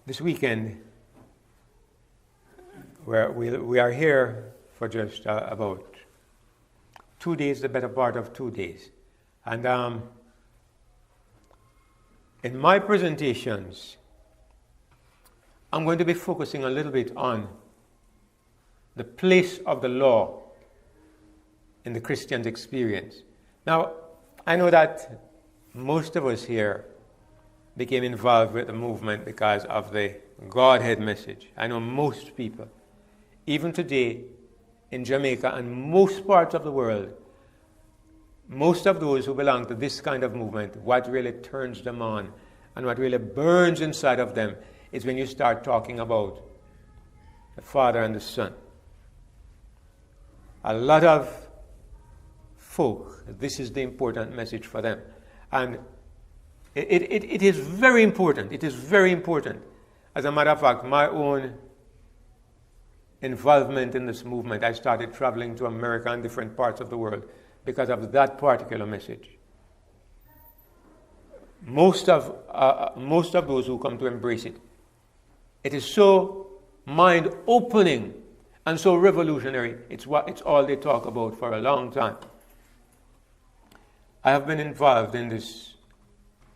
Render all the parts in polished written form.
This weekend, we are here for just about 2 days, the better part of 2 days. And in my presentations, I'm going to be focusing a little bit on the place of the law in the Christian's experience. Now, I know that most of us here became involved with the movement because of the Godhead message. I know most people, even today in Jamaica and most parts of the world, most of those who belong to this kind of movement, what really turns them on and what really burns inside of them is when you start talking about the Father and the Son. A lot of folk, this is the important message for them. And it is very important. It is very important. As a matter of fact, my own involvement in this movement, I started traveling to America and different parts of the world because of that particular message. Most of those who come to embrace it, it is so mind-opening and so revolutionary. It's all they talk about for a long time. I have been involved in this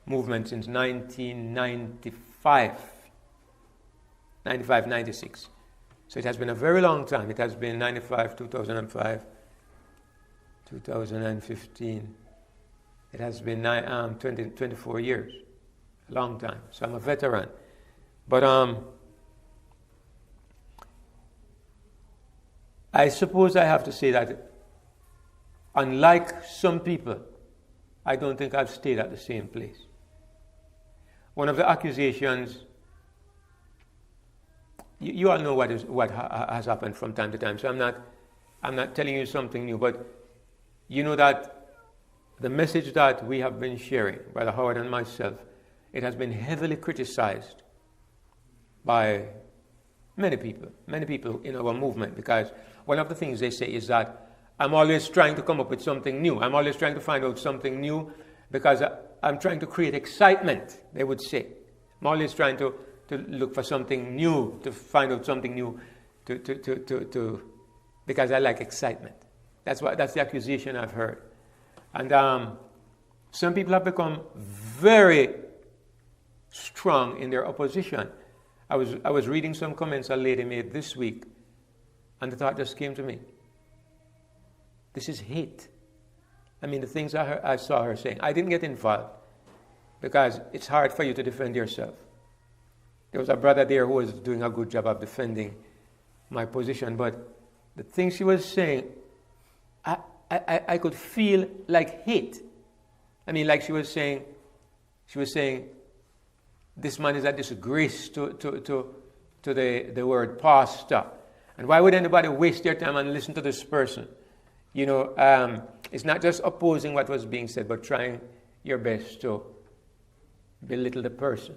movement since 1995, 96. So it has been a very long time. It has been 95, 2005, 2015. It has been 24 years, a long time. So I'm a veteran. But I suppose I have to say that unlike some people, I don't think I've stayed at the same place. One of the accusations, you all know what has happened from time to time, so I'm not telling you something new, but you know that the message that we have been sharing, Brother Howard and myself, it has been heavily criticized by many people in our movement, because one of the things they say is that I'm always trying to come up with something new. I'm always trying to find out something new because I'm trying to create excitement, they would say. I'm always trying to look for something new, to find out something new, because I like excitement. That's the accusation I've heard. And some people have become very strong in their opposition. I was reading some comments a lady made this week, and the thought just came to me. This is hate. I mean, the things I saw her saying. I didn't get involved because it's hard for you to defend yourself. There was a brother there who was doing a good job of defending my position, but the things she was saying, I could feel like hate. I mean, like she was saying, this man is a disgrace to the word pastor. And why would anybody waste their time and listen to this person? You know, it's not just opposing what was being said, but trying your best to belittle the person.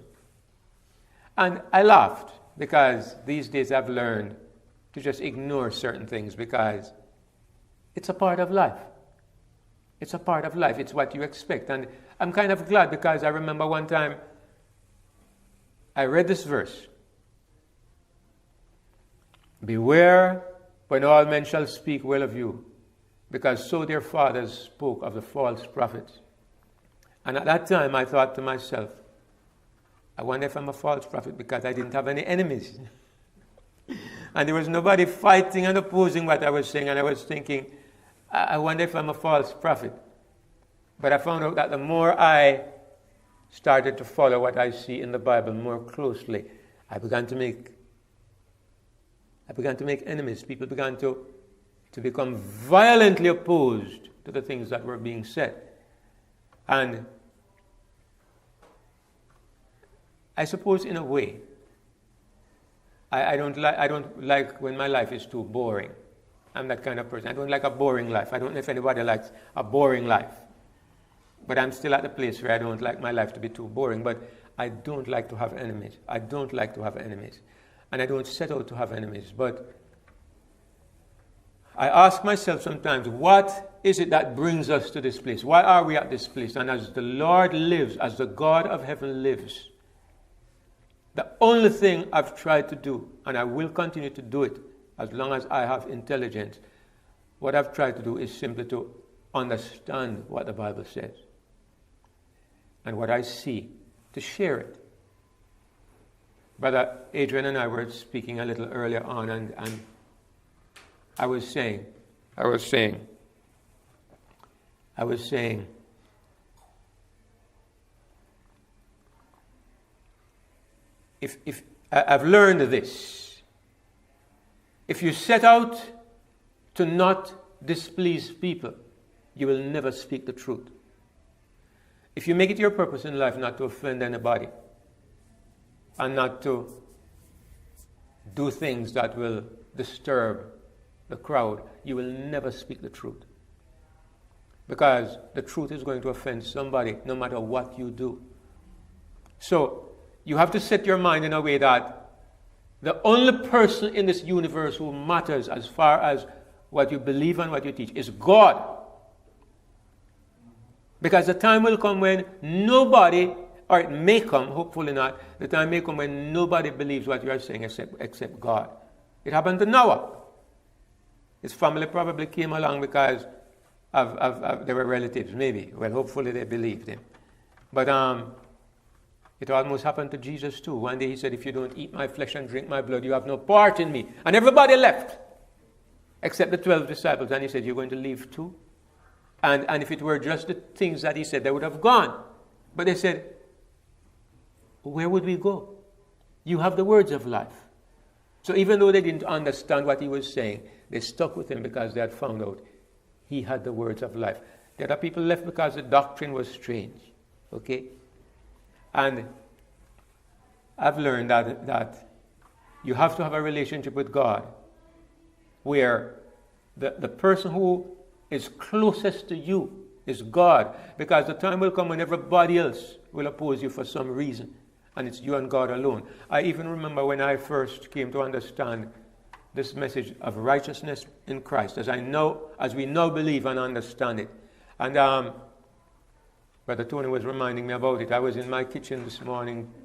And I laughed because these days I've learned to just ignore certain things because it's a part of life. It's a part of life. It's what you expect. And I'm kind of glad because I remember one time I read this verse. Beware when all men shall speak well of you, because so their fathers spoke of the false prophets. And at that time I thought to myself, I wonder if I'm a false prophet because I didn't have any enemies. And there was nobody fighting and opposing what I was saying. And I was thinking, I wonder if I'm a false prophet. But I found out that the more I started to follow what I see in the Bible more closely, I began to make enemies. People began to become violently opposed to the things that were being said. And I suppose in a way, I don't like when my life is too boring. I'm that kind of person. I don't like a boring life. I don't know if anybody likes a boring life. But I'm still at the place where I don't like my life to be too boring. But I don't like to have enemies. I don't like to have enemies. And I don't set out to have enemies. But I ask myself sometimes, what is it that brings us to this place? Why are we at this place? And as the Lord lives, as the God of heaven lives, The only thing I've tried to do, and I will continue to do it as long as I have intelligence, what I've tried to do is simply to understand what the Bible says. And what I see, to share it. Brother Adrian and I were speaking a little earlier on, and I was saying, if I've learned this, if you set out to not displease people, you will never speak the truth. If you make it your purpose in life not to offend anybody and not to do things that will disturb the crowd, you will never speak the truth. Because the truth is going to offend somebody no matter what you do. So you have to set your mind in a way that the only person in this universe who matters as far as what you believe and what you teach is God. Because the time will come when nobody, or it may come, hopefully not, the time may come when nobody believes what you are saying except God. It happened to Noah. His family probably came along because they were relatives, maybe. Well, hopefully they believed him. But it almost happened to Jesus too. One day he said, if you don't eat my flesh and drink my blood, you have no part in me. And everybody left, except the 12 disciples. And he said, you're going to leave too? And if it were just the things that he said, they would have gone. But they said, where would we go? You have the words of life. So even though they didn't understand what he was saying, they stuck with him because they had found out he had the words of life. The other people left because the doctrine was strange. Okay? And I've learned that you have to have a relationship with God where the person who is closest to you is God, because the time will come when everybody else will oppose you for some reason, and it's you and God alone. I even remember when I first came to understand this message of righteousness in Christ, as we now believe and understand it. And Brother Tony was reminding me about it. I was in my kitchen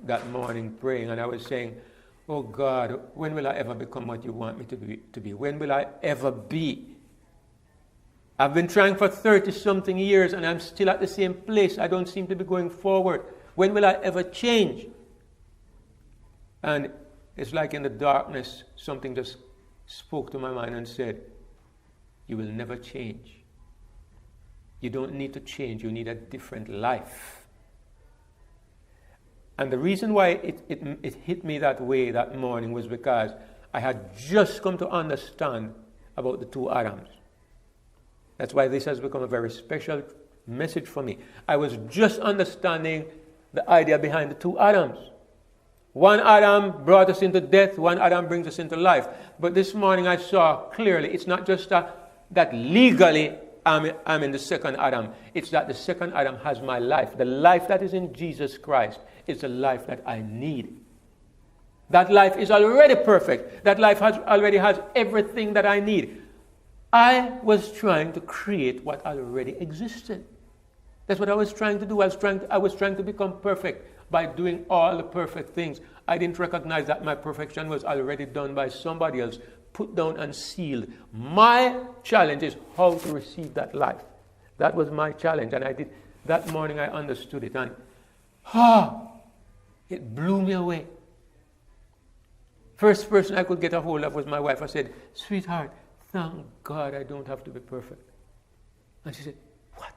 that morning praying, and I was saying, oh God, when will I ever become what you want me to be? When will I ever be? I've been trying for 30-something years, and I'm still at the same place. I don't seem to be going forward. When will I ever change? And it's like in the darkness, something just spoke to my mind and said, you will never change. You don't need to change. You need a different life. And the reason why it hit me that way that morning was because I had just come to understand about the two Adams. That's why this has become a very special message for me. I was just understanding the idea behind the two Adams. One Adam brought us into death, one Adam brings us into life. But this morning I saw clearly it's not just that legally I'm in the second Adam. It's that the second Adam has my life. The life that is in Jesus Christ is the life that I need. That life is already perfect. That life already has everything that I need. I was trying to create what already existed. That's what I was trying to do. I was trying to become perfect by doing all the perfect things. I didn't recognize that my perfection was already done by somebody else, put down and sealed. My challenge is how to receive that life. That was my challenge, and I did. That morning I understood it, and it blew me away. First person I could get a hold of was my wife. I said, sweetheart, thank God I don't have to be perfect. And she said, what?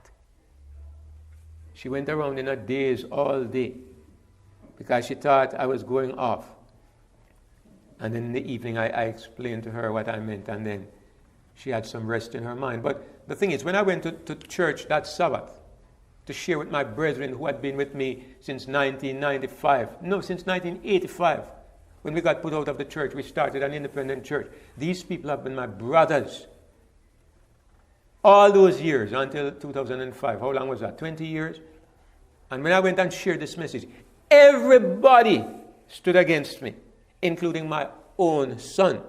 She went around in a daze all day because she thought I was going off. And then in the evening I explained to her what I meant, and then she had some rest in her mind. But the thing is, when I went to church that Sabbath to share with my brethren who had been with me since 1985, when we got put out of the church, we started an independent church. These people have been my brothers all those years until 2005. How long was that? 20 years? And when I went and shared this message, everybody stood against me, including my own son.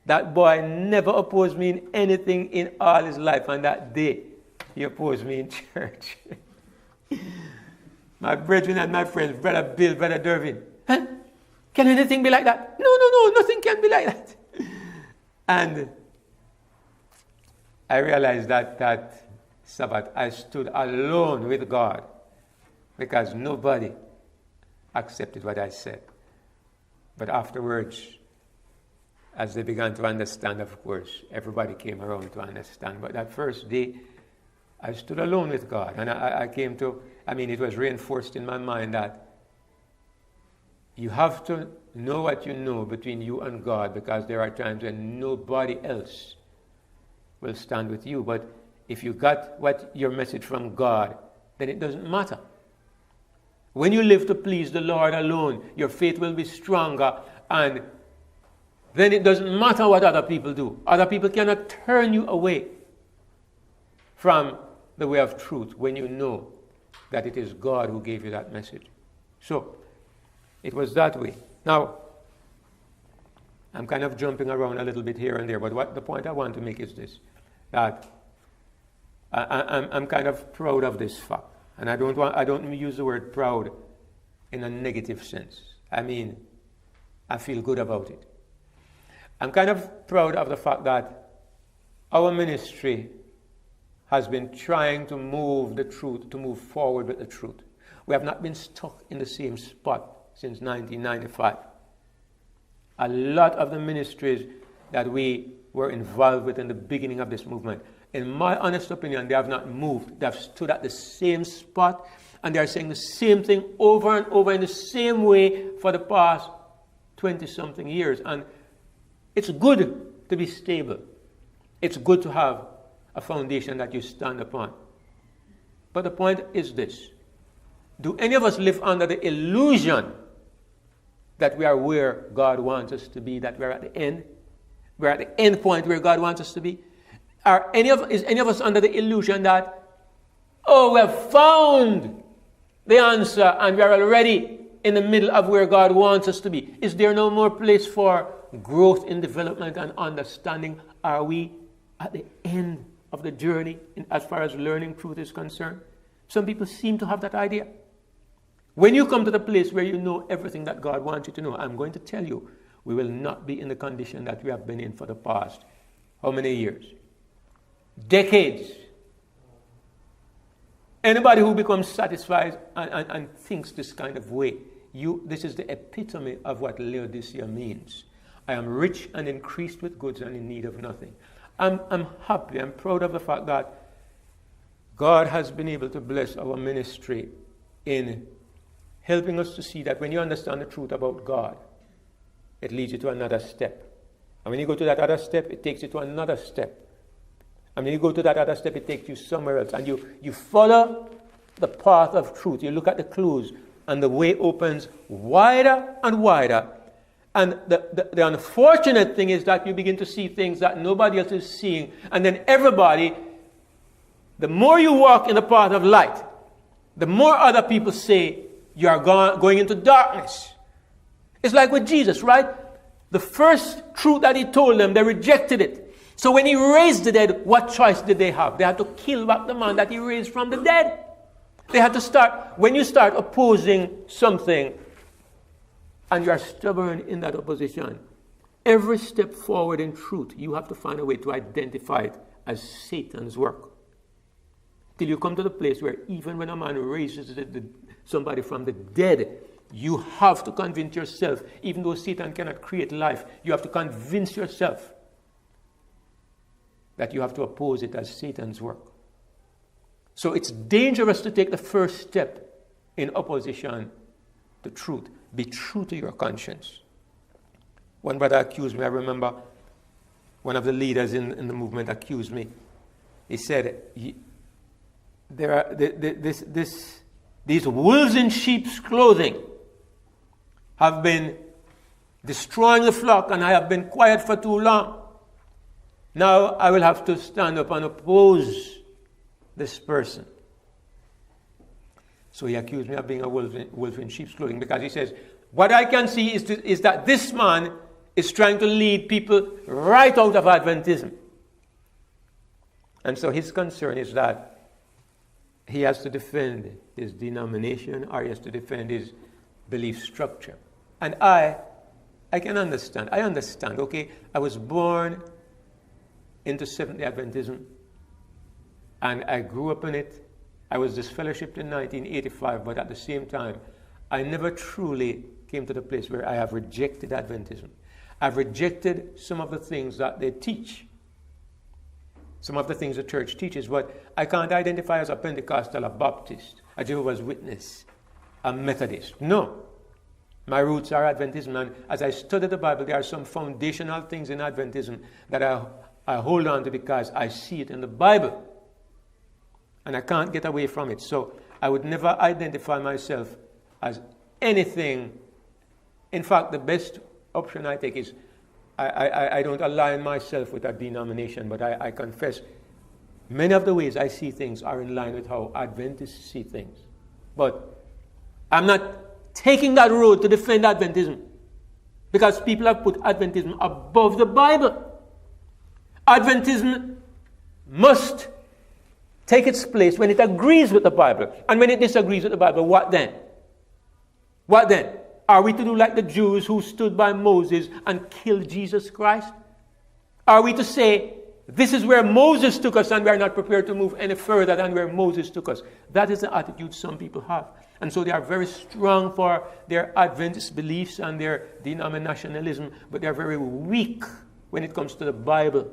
That boy never opposed me in anything in all his life, and that day he opposed me in church. My brethren and my friends, Brother Bill, Brother Dervin. Huh? Can anything be like that? No, nothing can be like that. And I realized that Sabbath I stood alone with God because nobody accepted what I said. But afterwards, as they began to understand, of course, everybody came around to understand. But that first day, I stood alone with God. And I came to, it was reinforced in my mind that you have to know what you know between you and God, because there are times when nobody else will stand with you. But if you got your message from God, then it doesn't matter. When you live to please the Lord alone, your faith will be stronger, and then it doesn't matter what other people do. Other people cannot turn you away from the way of truth when you know that it is God who gave you that message. So, it was that way. Now, I'm kind of jumping around a little bit here and there, but the point I want to make is this, that I'm kind of proud of this fact. And I don't use the word proud in a negative sense. I feel good about it. I'm kind of proud of the fact that our ministry has been trying to move the truth, to move forward with the truth. We have not been stuck in the same spot since 1995. A lot of the ministries that we were involved with in the beginning of this movement, in my honest opinion, they have not moved. They have stood at the same spot, and they are saying the same thing over and over in the same way for the past 20-something years. And it's good to be stable. It's good to have a foundation that you stand upon. But the point is this. Do any of us live under the illusion that we are where God wants us to be, that we're at the end? We're at the end point where God wants us to be? Is any of us under the illusion that, we have found the answer and we are already in the middle of where God wants us to be? Is there no more place for growth in development and understanding? Are we at the end of the journey as far as learning truth is concerned? Some people seem to have that idea. When you come to the place where you know everything that God wants you to know, I'm going to tell you, we will not be in the condition that we have been in for the past, how many years? Decades. Anybody who becomes satisfied and thinks this kind of way, this is the epitome of what Laodicea means. I am rich and increased with goods and in need of nothing. I'm happy, I'm proud of the fact that God has been able to bless our ministry in helping us to see that when you understand the truth about God, it leads you to another step. And when you go to that other step, it takes you to another step. And when you go to that other step, it takes you somewhere else. And you follow the path of truth. You look at the clues, and the way opens wider and wider. And the unfortunate thing is that you begin to see things that nobody else is seeing. And then everybody, the more you walk in the path of light, the more other people say you are going into darkness. It's like with Jesus, right? The first truth that he told them, they rejected it. So when he raised the dead, what choice did they have? They had to kill back the man that he raised from the dead. They had to start, when you start opposing something and you are stubborn in that opposition, every step forward in truth, you have to find a way to identify it as Satan's work. Till you come to the place where even when a man raises somebody from the dead, you have to convince yourself, even though Satan cannot create life, you have to convince yourself that you have to oppose it as Satan's work. So it's dangerous to take the first step in opposition to truth. Be true to your conscience. One brother accused me, I remember one of the leaders in the movement accused me. He said, there are these wolves in sheep's clothing have been destroying the flock, and I have been quiet for too long. Now I will have to stand up and oppose this person. So he accused me of being a wolf in sheep's clothing, because he says, what I can see is that this man is trying to lead people right out of Adventism. And so his concern is that he has to defend his denomination or he has to defend his belief structure. And I can understand. I understand, okay? I was born into Seventh-day Adventism and I grew up in it. I was disfellowshipped in 1985, but at the same time, I never truly came to the place where I have rejected Adventism. I've rejected some of the things that they teach, some of the things the church teaches, but I can't identify as a Pentecostal, a Baptist, a Jehovah's Witness, a Methodist. No. My roots are Adventism, and as I study the Bible, there are some foundational things in Adventism that I hold on to because I see it in the Bible. And I can't get away from it. So I would never identify myself as anything. In fact, the best option I take is I don't align myself with a denomination, but I confess many of the ways I see things are in line with how Adventists see things. But I'm not taking that road to defend Adventism because people have put Adventism above the Bible. Adventism must take its place when it agrees with the Bible. And when it disagrees with the Bible, what then? What then? Are we to do like the Jews who stood by Moses and killed Jesus Christ? Are we to say, this is where Moses took us and we are not prepared to move any further than where Moses took us? That is the attitude some people have. And so they are very strong for their Adventist beliefs and their denominationalism, but they are very weak when it comes to the Bible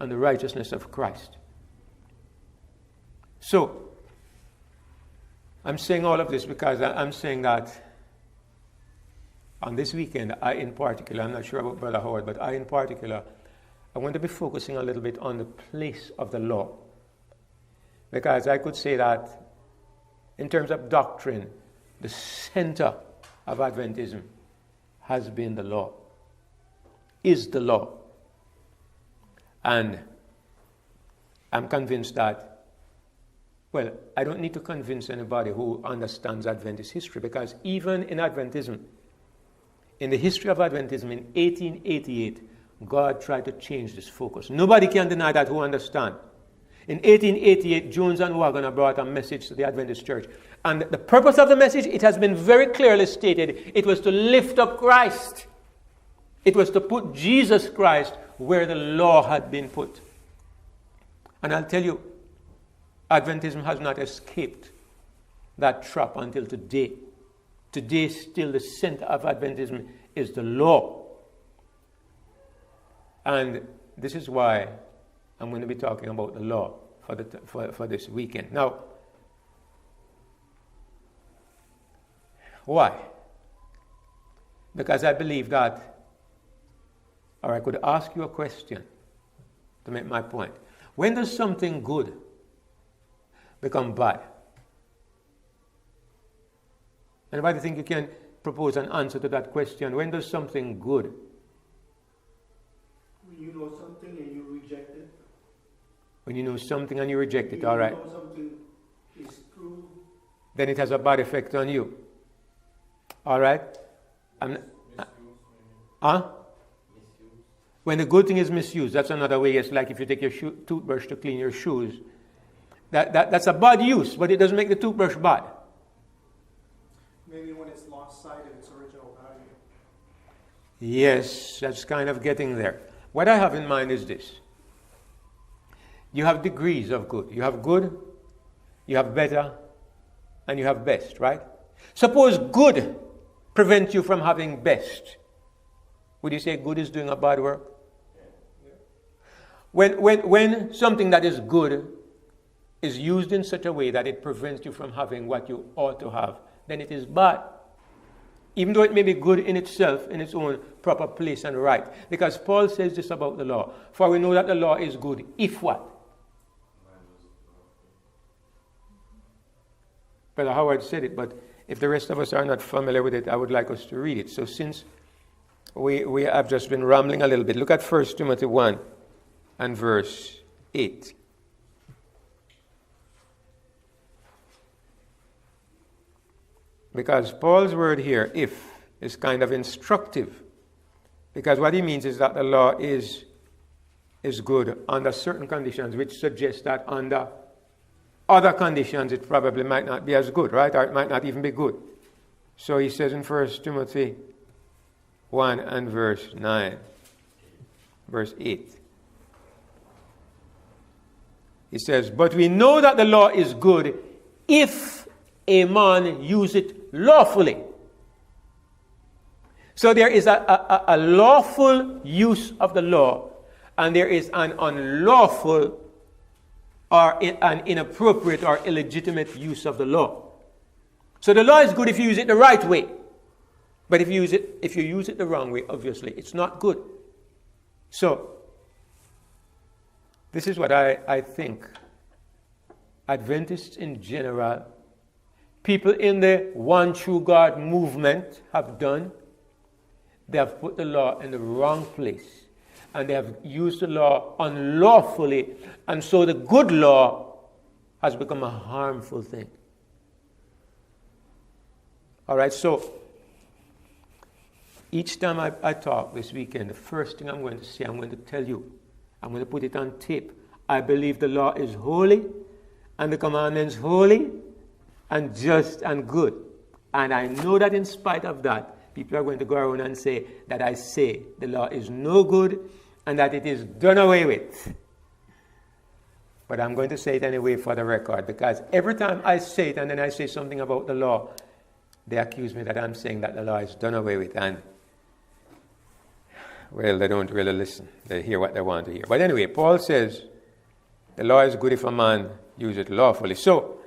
and the righteousness of Christ. So, I'm saying all of this because I'm saying that on this weekend, I in particular, I'm not sure about Brother Howard, but I in particular, I want to be focusing a little bit on the place of the law. Because I could say that in terms of doctrine, the center of Adventism has been the law, is the law. And I'm convinced that, well, I don't need to convince anybody who understands Adventist history, because even in Adventism, in the history of Adventism in 1888, God tried to change this focus. Nobody can deny that who understand. In 1888, Jones and Wagner brought a message to the Adventist church. And the purpose of the message, it has been very clearly stated, it was to lift up Christ. It was to put Jesus Christ where the law had been put. And I'll tell you, Adventism has not escaped that trap until today. Today, still the center of Adventism is the law. And this is why I'm going to be talking about the law for this weekend. Now, why? Because I believe that, or I could ask you a question to make my point. When does something good become bad? Anybody think you can propose an answer to that question? When does something good? When you know something and you reject it. When you know something and you reject it, all right. When you know something is true. Then it has a bad effect on you. All right? When the good thing is misused, that's another way. It's like if you take your toothbrush to clean your shoes. That's a bad use, but it doesn't make the toothbrush bad. Maybe when it's lost sight of its original value. Yes, that's kind of getting there. What I have in mind is this. You have degrees of good. You have good, you have better, and you have best, right? Suppose good prevents you from having best. Would you say good is doing a bad work? When something that is good is used in such a way that it prevents you from having what you ought to have, then it is bad. Even though it may be good in itself, in its own proper place and right. Because Paul says this about the law. For we know that the law is good, if what? Brother Howard said it, but if the rest of us are not familiar with it, I would like us to read it. So since we have just been rambling a little bit, look at 1 Timothy 1 and verse 8. Because Paul's word here, if, is kind of instructive. Because what he means is that the law is good under certain conditions, which suggests that under other conditions, it probably might not be as good, right? Or it might not even be good. So he says in 1 Timothy 1 and verse 9, verse 8. He says, but we know that the law is good if a man use it lawfully. So there is a lawful use of the law, and there is an unlawful or an inappropriate or illegitimate use of the law. So the law is good if you use it the right way. But if you use it the wrong way, obviously, it's not good. So, this is what I think Adventists in general, people in the One True God movement have done. They have put the law in the wrong place. And they have used the law unlawfully. And so the good law has become a harmful thing. All right, so each time I talk this weekend, the first thing I'm going to say, I'm going to tell you, I'm going to put it on tape. I believe the law is holy, and the commandments holy, and just and good. And I know that in spite of that, people are going to go around and say that I say the law is no good, and that it is done away with. But I'm going to say it anyway for the record, because every time I say it and then I say something about the law, they accuse me that I'm saying that the law is done away with, and well, they don't really listen. They hear what they want to hear. But anyway, Paul says the law is good if a man use it lawfully. So,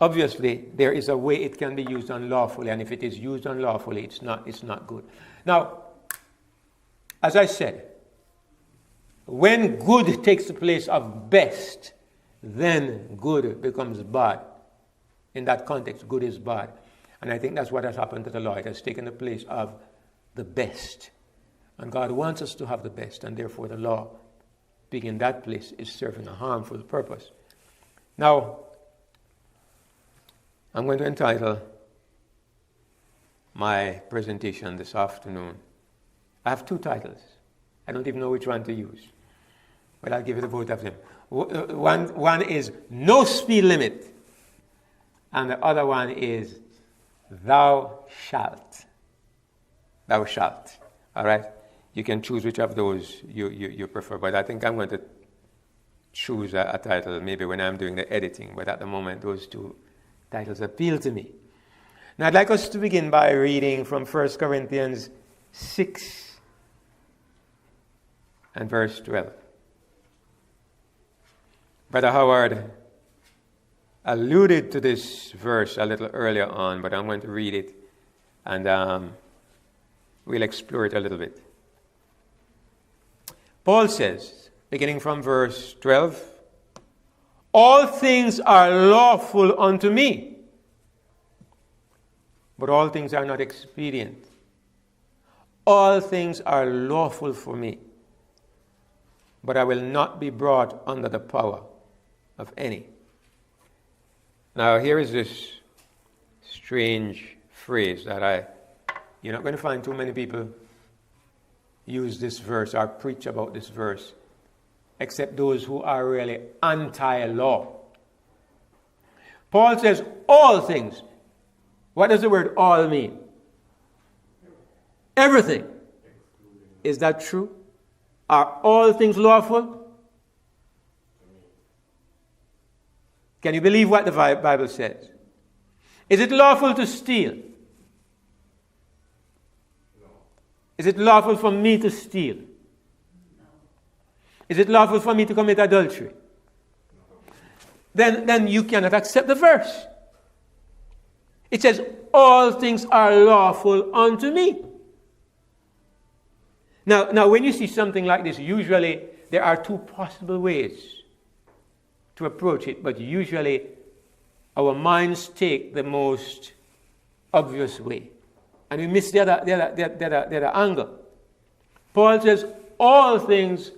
obviously, there is a way it can be used unlawfully, and if it is used unlawfully, it's not good. Now, as I said, when good takes the place of best, then good becomes bad. In that context, good is bad. And I think that's what has happened to the law. It has taken the place of the best. And God wants us to have the best, and therefore the law, being in that place, is serving a harmful purpose. Now, I'm going to entitle my presentation this afternoon. I have two titles. I don't even know which one to use, but I'll give you the both of them. One is No Speed Limit, and the other one is Thou Shalt. Thou shalt. All right? You can choose which of those you prefer, but I think I'm going to choose a title maybe when I'm doing the editing, but at the moment those two titles appeal to me. Now I'd like us to begin by reading from 1 Corinthians 6 and verse 12. Brother Howard alluded to this verse a little earlier on, but I'm going to read it and we'll explore it a little bit. Paul says, beginning from verse 12, all things are lawful unto me, but all things are not expedient. All things are lawful for me, but I will not be brought under the power of any. Now here is this strange phrase that you're not going to find too many people use this verse or preach about this verse, except those who are really anti-law. Paul says all things. What does the word all mean? Everything. Is that true? Are all things lawful? Can you believe what the Bible says? Is it lawful to steal? Is it lawful for me to steal? No. Is it lawful for me to commit adultery? No. Then you cannot accept the verse. It says, all things are lawful unto me. Now, when you see something like this, usually there are two possible ways to approach it, but usually our minds take the most obvious way. And we miss the other angle. Paul says, all things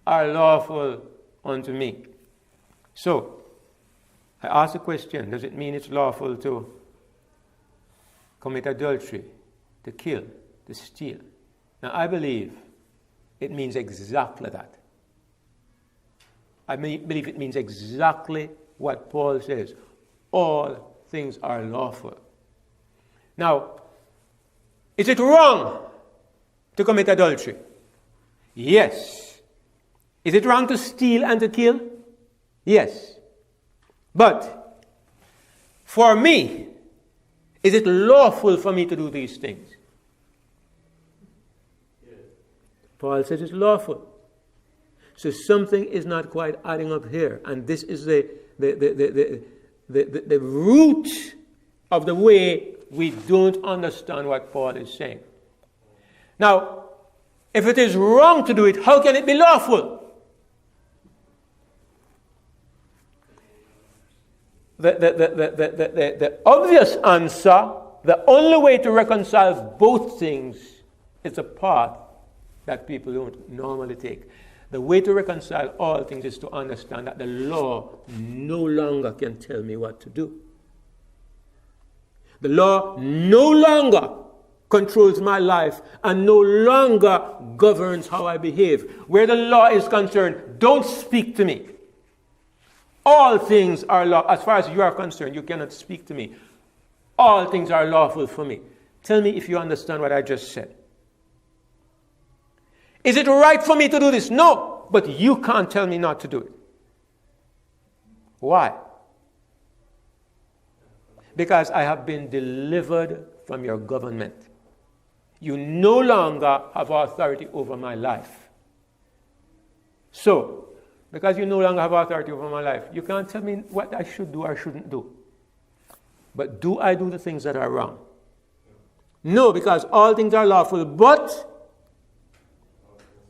are lawful unto me. So, I ask the question, does it mean it's lawful to commit adultery, to kill, to steal? Now, I believe it means exactly that. I believe it means exactly what Paul says. All things are lawful. Now, is it wrong to commit adultery? Yes. Is it wrong to steal and to kill? Yes. But for me, is it lawful for me to do these things? Yes. Paul says it's lawful. So something is not quite adding up here. And this is the root of the way we don't understand what Paul is saying. Now, if it is wrong to do it, how can it be lawful? The obvious answer, the only way to reconcile both things is a path that people don't normally take. The way to reconcile all things is to understand that the law no longer can tell me what to do. The law no longer controls my life and no longer governs how I behave. Where the law is concerned, don't speak to me. All things are law. As far as you are concerned, you cannot speak to me. All things are lawful for me. Tell me if you understand what I just said. Is it right for me to do this? No, but you can't tell me not to do it. Why? Because I have been delivered from your government. You no longer have authority over my life. So, because you no longer have authority over my life, you can't tell me what I should do or shouldn't do. But do I do the things that are wrong? No, because all things are lawful, but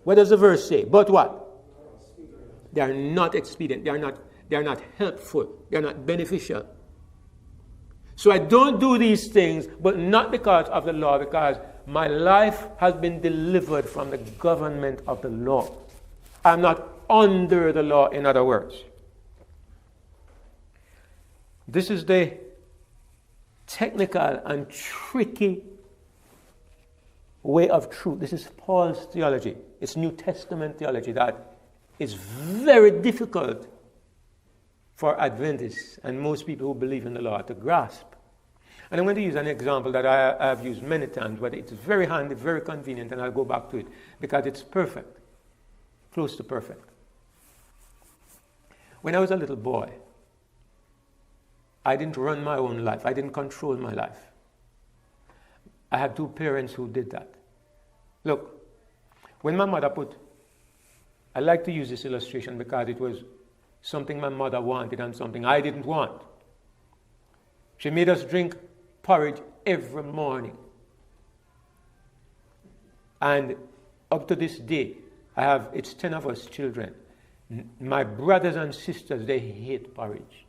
what does the verse say? But what? They are not expedient. They are not helpful. They are not beneficial. So I don't do these things, but not because of the law, because my life has been delivered from the government of the law. I'm not under the law, in other words. This is the technical and tricky way of truth. This is Paul's theology. It's New Testament theology that is very difficult for Adventists and most people who believe in the law to grasp. And I'm going to use an example that I have used many times, but it's very handy, very convenient, and I'll go back to it because it's perfect, close to perfect. When I was a little boy, I didn't run my own life. I didn't control my life. I had two parents who did that. Look, when my mother I like to use this illustration because it was something my mother wanted and something I didn't want. She made us drink porridge every morning. And up to this day, it's 10 of us children. My brothers and sisters, they hate porridge.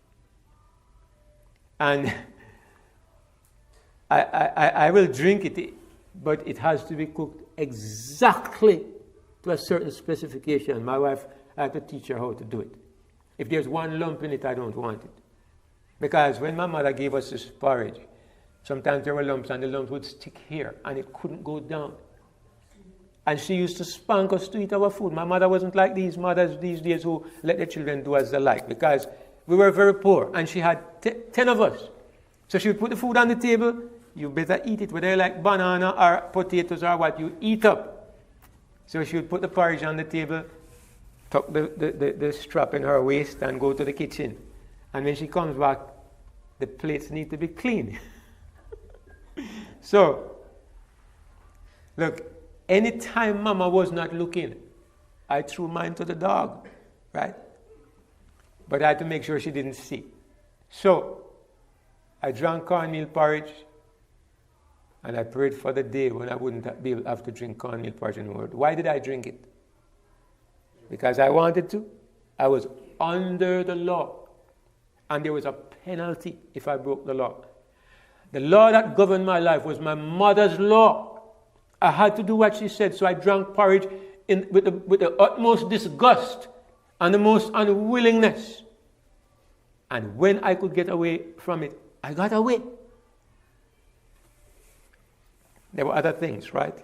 And I will drink it, but it has to be cooked exactly to a certain specification. My wife, I had to teach her how to do it. If there's one lump in it, I don't want it. Because when my mother gave us this porridge, sometimes there were lumps and the lumps would stick here and it couldn't go down. And she used to spank us to eat our food. My mother wasn't like these mothers these days who let their children do as they like, because we were very poor and she had 10 of us. So she would put the food on the table. You better eat it, whether you like banana or potatoes or what, you eat up. So she would put the porridge on the table, tuck the strap in her waist and go to the kitchen. And when she comes back, the plates need to be clean. So, look, anytime Mama was not looking, I threw mine to the dog, right? But I had to make sure she didn't see. So, I drank cornmeal porridge, and I prayed for the day when I wouldn't have to drink cornmeal porridge anymore. Why did I drink it? Because I wanted to. I was under the law. And there was a penalty if I broke the law. The law that governed my life was my mother's law. I had to do what she said, so I drank porridge with the utmost disgust and the most unwillingness. And when I could get away from it, I got away. There were other things, right?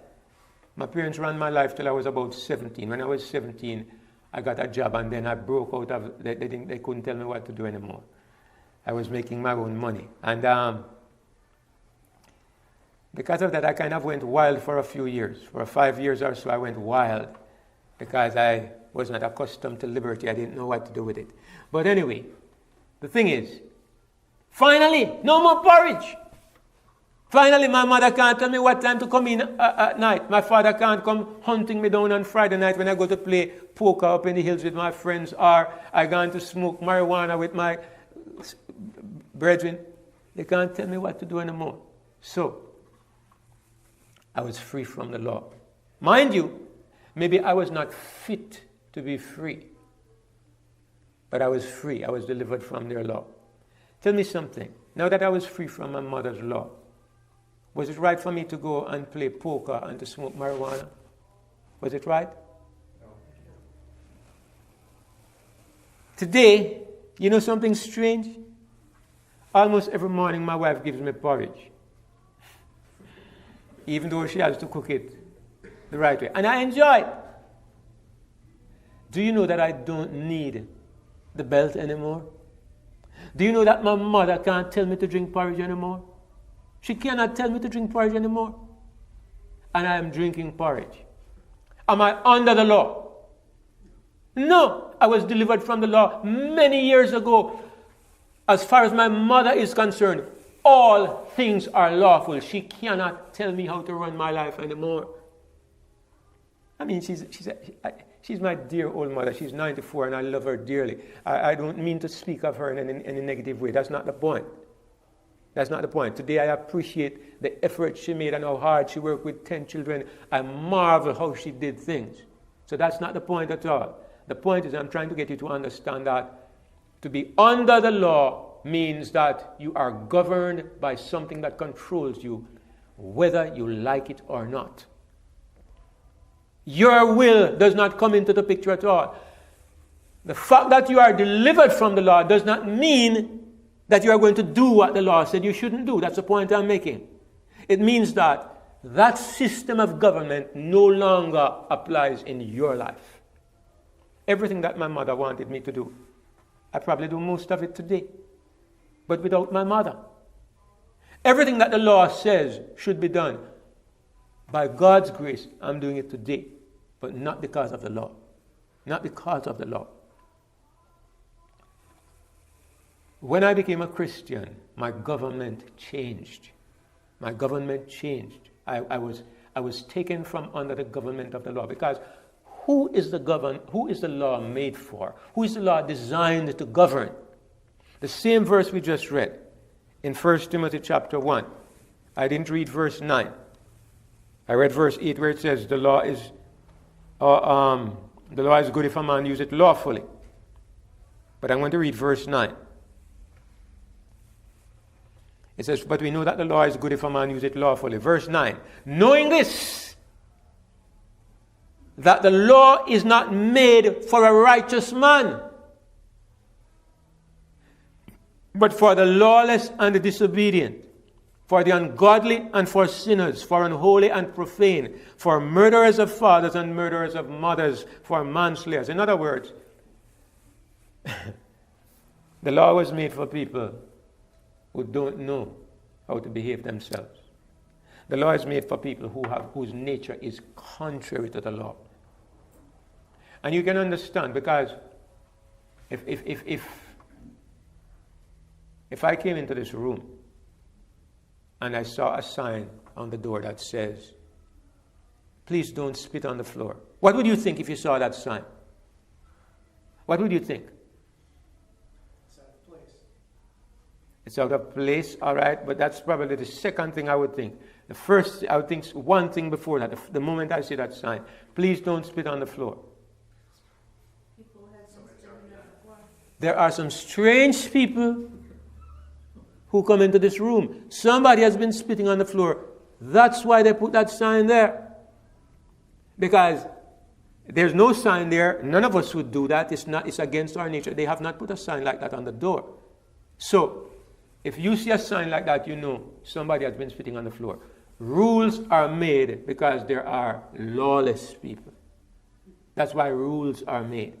My parents ran my life till I was about 17. When I was 17, I got a job, and then I broke out of, they couldn't tell me what to do anymore. I was making my own money. And because of that, I kind of went wild for a few years. For 5 years or so, I went wild because I was not accustomed to liberty. I didn't know what to do with it. But anyway, the thing is, finally, no more porridge. Finally, my mother can't tell me what time to come in at night. My father can't come hunting me down on Friday night when I go to play poker up in the hills with my friends, or I go to smoke marijuana with my brethren. They can't tell me what to do anymore. So, I was free from the law. Mind you, maybe I was not fit to be free, but I was free. I was delivered from their law. Tell me something. Now that I was free from my mother's law, was it right for me to go and play poker and to smoke marijuana? Was it right? No. Today, you know something strange? Almost every morning my wife gives me porridge, even though she has to cook it the right way. And I enjoy it. Do you know that I don't need the belt anymore? Do you know that my mother can't tell me to drink porridge anymore? She cannot tell me to drink porridge anymore. And I am drinking porridge. Am I under the law? No, I was delivered from the law many years ago. As far as my mother is concerned, all things are lawful. She cannot tell me how to run my life anymore. I mean, she's my dear old mother. She's 94 and I love her dearly. I don't mean to speak of her in any negative way. That's not the point. That's not the point. Today I appreciate the effort she made and how hard she worked with 10 children. I marvel how she did things. So that's not the point at all. The point is I'm trying to get you to understand that to be under the law means that you are governed by something that controls you, whether you like it or not. Your will does not come into the picture at all. The fact that you are delivered from the law does not mean that you are going to do what the law said you shouldn't do. That's the point I'm making. It means that that system of government no longer applies in your life. Everything that my mother wanted me to do, I probably do most of it today, but without my mother. Everything that the law says should be done, by God's grace, I'm doing it today, but not because of the law. Not because of the law. When I became a Christian, my government changed. My government changed. I was taken from under the government of the law, because who is the law made for? Who is the law designed to govern? The same verse we just read in 1 Timothy chapter 1. I didn't read verse 9. I read verse 8 where it says the law is good if a man use it lawfully. But I'm going to read verse 9. It says, but we know that the law is good if a man use it lawfully. Verse 9. Knowing this, that the law is not made for a righteous man, but for the lawless and the disobedient, for the ungodly and for sinners, for unholy and profane, for murderers of fathers and murderers of mothers, for manslayers. In other words, the law was made for people who don't know how to behave themselves. The law is made for people whose nature is contrary to the law. And you can understand, because if I came into this room and I saw a sign on the door that says, please don't spit on the floor, what would you think if you saw that sign? What would you think? It's out of place, all right, but that's probably the second thing I would think. The first, I would think one thing before that, the moment I see that sign, please don't spit on the floor. There are some strange people who come into this room. Somebody has been spitting on the floor. That's why they put that sign there. Because there's no sign there. None of us would do that. It's against our nature. They have not put a sign like that on the door. So, if you see a sign like that, you know somebody has been spitting on the floor. Rules are made because there are lawless people. That's why rules are made.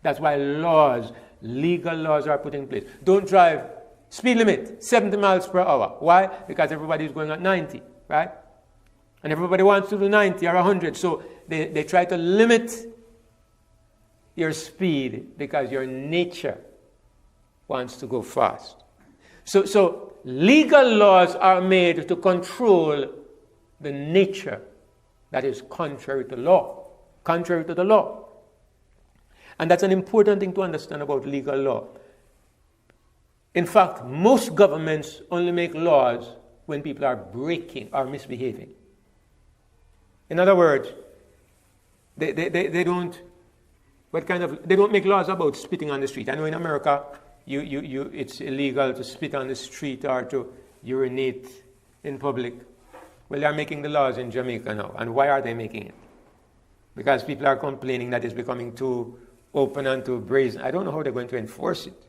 That's why laws, legal laws are put in place. Don't drive, speed limit, 70 miles per hour. Why? Because everybody is going at 90, right? And everybody wants to do 90 or 100. So they try to limit your speed because your nature wants to go fast. So legal laws are made to control the nature that is contrary to law, contrary to the law. And that's an important thing to understand about legal law. In fact, most governments only make laws when people are breaking or misbehaving. In other words, they don't make laws about spitting on the street. I know in America, it's illegal to spit on the street or to urinate in public. Well, they're making the laws in Jamaica now. And why are they making it? Because people are complaining that it's becoming too open and too brazen. I don't know how they're going to enforce it,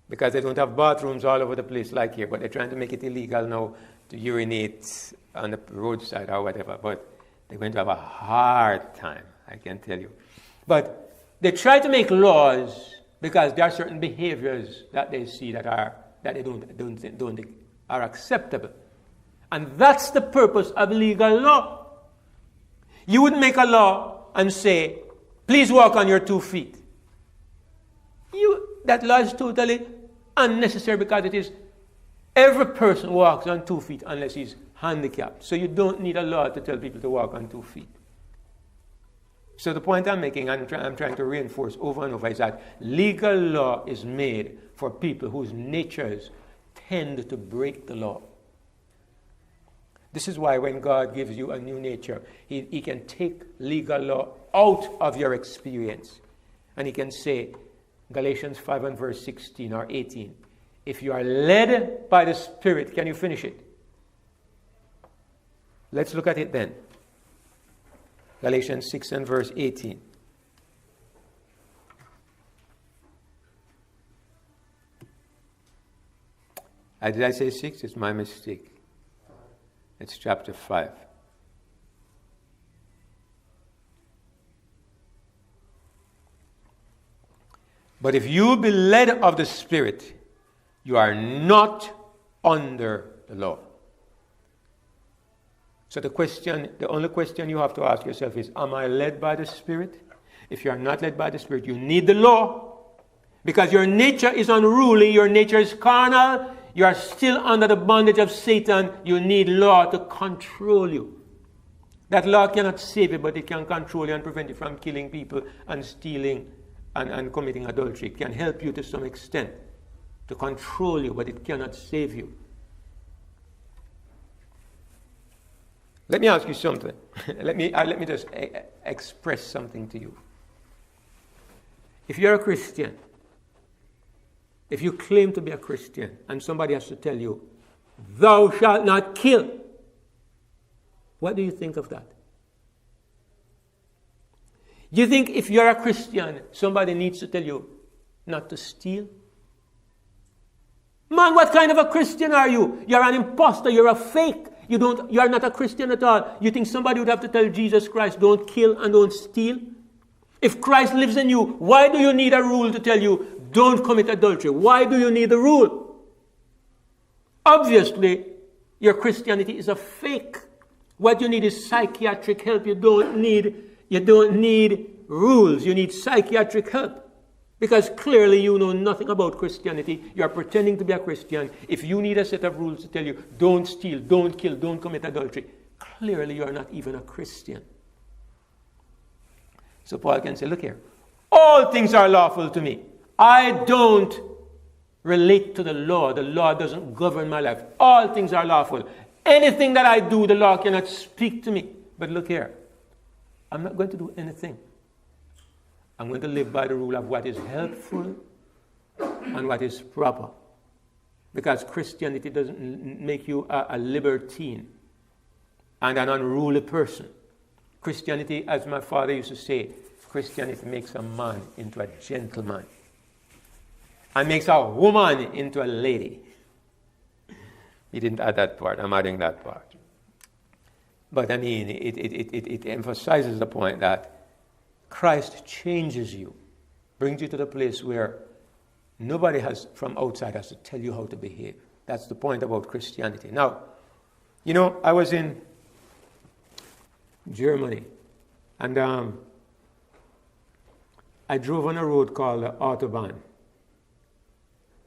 because they don't have bathrooms all over the place like here, but they're trying to make it illegal now to urinate on the roadside or whatever. But they're going to have a hard time, I can tell you. But they try to make laws because there are certain behaviors that they see that they don't are acceptable. And that's the purpose of legal law. You wouldn't make a law and say, please walk on your 2 feet. That law is totally unnecessary, because it is every person walks on 2 feet unless he's handicapped. So you don't need a law to tell people to walk on 2 feet. So the point I'm making, I'm trying to reinforce over and over, is that legal law is made for people whose natures tend to break the law. This is why when God gives you a new nature, he can take legal law out of your experience. And he can say, Galatians 5 and verse 16 or 18, if you are led by the Spirit, can you finish it? Let's look at it then. Galatians 6 and verse 18. Did I say 6? It's my mistake. It's chapter 5. But if you be led of the Spirit, you are not under the law. So the only question you have to ask yourself is, am I led by the Spirit? If you are not led by the Spirit, you need the law. Because your nature is unruly, your nature is carnal, you are still under the bondage of Satan, you need law to control you. That law cannot save you, but it can control you and prevent you from killing people and stealing and committing adultery. It can help you to some extent to control you, but it cannot save you. Let me ask you something. let me just express something to you. If you're a Christian, if you claim to be a Christian, and somebody has to tell you, thou shalt not kill, what do you think of that? You think if you're a Christian, somebody needs to tell you not to steal? Man, what kind of a Christian are you? You're an imposter, you're a fake. You are not a Christian at all. You think somebody would have to tell Jesus Christ, don't kill and don't steal? If Christ lives in you, why do you need a rule to tell you, don't commit adultery? Why do you need a rule? Obviously, your Christianity is a fake. What you need is psychiatric help. You don't need rules. You need psychiatric help. Because clearly you know nothing about Christianity. You are pretending to be a Christian. If you need a set of rules to tell you, don't steal, don't kill, don't commit adultery, clearly you are not even a Christian. So Paul can say, look here, all things are lawful to me. I don't relate to the law. The law doesn't govern my life. All things are lawful. Anything that I do, the law cannot speak to me. But look here, I'm not going to do anything. I'm going to live by the rule of what is helpful and what is proper. Because Christianity doesn't make you a libertine and an unruly person. Christianity, as my father used to say, Christianity makes a man into a gentleman and makes a woman into a lady. He didn't add that part. I'm adding that part. But I mean, it emphasizes the point that Christ changes you, brings you to the place where nobody has from outside has to tell you how to behave. That's the point about Christianity. Now, I was in Germany, and I drove on a road called Autobahn.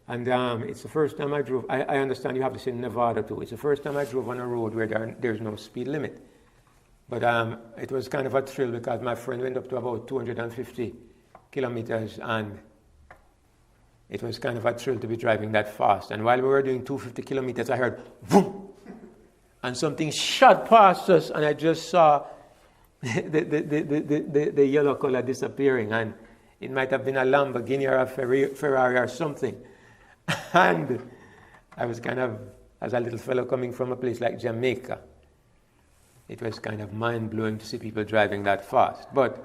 And it's the first time I drove. I understand you have this in Nevada too. It's the first time I drove on a road where there's no speed limit. But it was kind of a thrill because my friend went up to about 250 kilometers, and it was kind of a thrill to be driving that fast. And while we were doing 250 kilometers, I heard boom, and something shot past us, and I just saw the yellow color disappearing, and it might have been a Lamborghini or a Ferrari or something. And I was kind of, as a little fellow coming from a place like Jamaica, it was kind of mind-blowing to see people driving that fast. But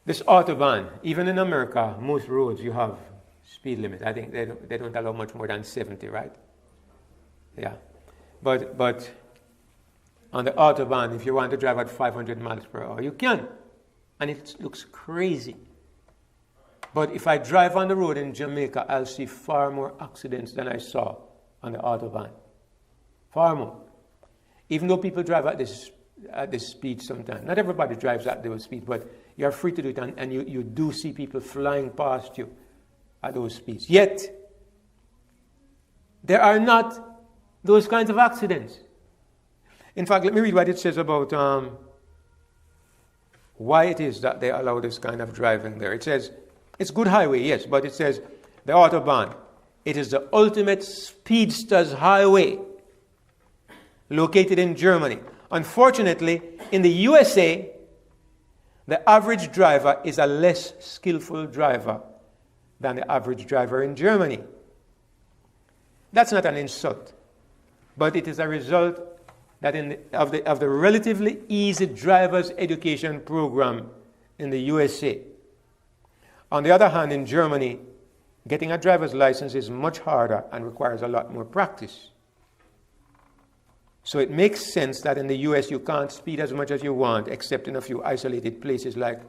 this Autobahn, even in America, most roads you have speed limit. I think they don't allow much more than 70, right? Yeah. But on the Autobahn, if you want to drive at 500 miles per hour, you can. And it looks crazy. But if I drive on the road in Jamaica, I'll see far more accidents than I saw on the Autobahn. Far more. Even though people drive at this speed sometimes. Not everybody drives at those speed, but you're free to do it, and you do see people flying past you at those speeds. Yet, there are not those kinds of accidents. In fact, let me read what it says about why it is that they allow this kind of driving there. It says, it's good highway, yes, but it says, the Autobahn, it is the ultimate speedster's highway located in Germany. Unfortunately, in the USA, the average driver is a less skillful driver than the average driver in Germany. That's not an insult, but it is a result that of the relatively easy driver's education program in the USA. On the other hand, in Germany, getting a driver's license is much harder and requires a lot more practice. So it makes sense that in the US you can't speed as much as you want, except in a few isolated places like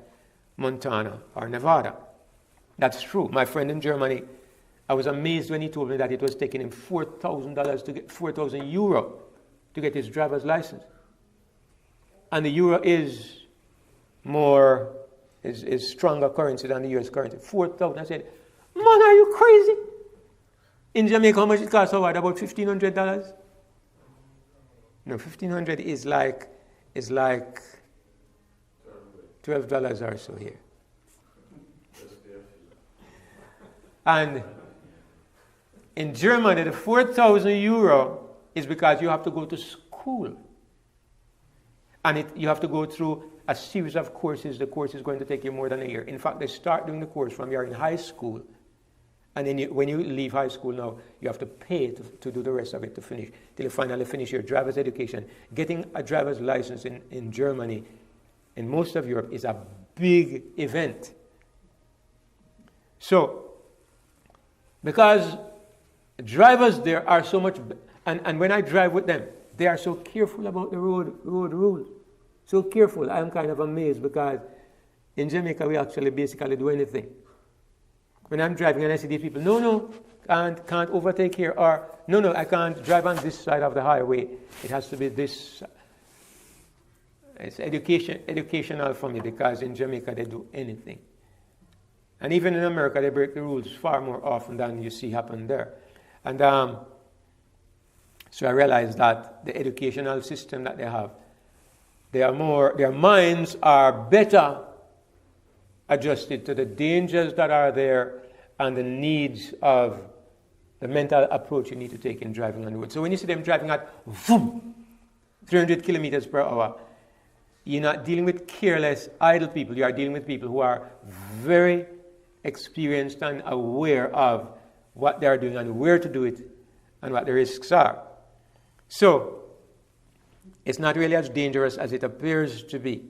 Montana or Nevada. That's true. My friend in Germany, I was amazed when he told me that it was taking him $4,000 to get 4,000 euro to get his driver's license. And the euro is stronger currency than the US currency. 4,000. I said, man, are you crazy? In Jamaica, how much it costs? About $1,500? No, $1,500 is like $12 or so here. And in Germany, the 4,000 euro is because you have to go to school. And you have to go through a series of courses. The course is going to take you more than a year. In fact, they start doing the course from you're in high school. And then when you leave high school now, you have to pay to do the rest of it to finish, till you finally finish your driver's education. Getting a driver's license in Germany, in most of Europe, is a big event. So, because drivers there are so much, and when I drive with them, they are so careful about the road rules. So careful. I'm kind of amazed because in Jamaica we actually basically do anything. When I'm driving and I see these people, no, can't overtake here, or no, I can't drive on this side of the highway. It has to be this. It's educational for me because in Jamaica they do anything. And even in America they break the rules far more often than you see happen there. And so I realized that the educational system that they have, their minds are better adjusted to the dangers that are there and the needs of the mental approach you need to take in driving on the road. So when you see them driving at 300 kilometers per hour, you're not dealing with careless, idle people. You are dealing with people who are very experienced and aware of what they are doing and where to do it and what the risks are. So, it's not really as dangerous as it appears to be.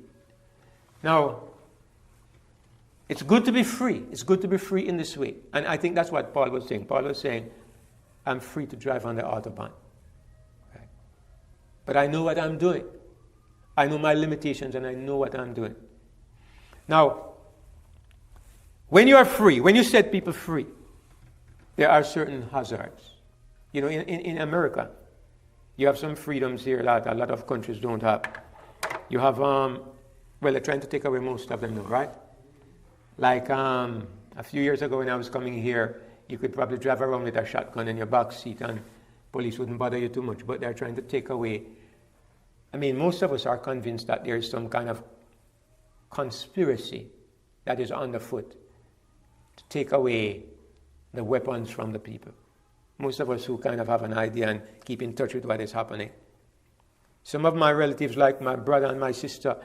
Now, it's good to be free. It's good to be free in this way. And I think that's what Paul was saying. Paul was saying, I'm free to drive on the Autobahn. Right? But I know what I'm doing. I know my limitations and I know what I'm doing. Now, when you are free, when you set people free, there are certain hazards. You know, in America, you have some freedoms here that a lot of countries don't have. You have, well, they're trying to take away most of them now, right? Like a few years ago when I was coming here, you could probably drive around with a shotgun in your back seat and police wouldn't bother you too much, but they're trying to take away. I mean, most of us are convinced that there is some kind of conspiracy that is underfoot to take away the weapons from the people. Most of us who kind of have an idea and keep in touch with what is happening. Some of my relatives, like my brother and my sister,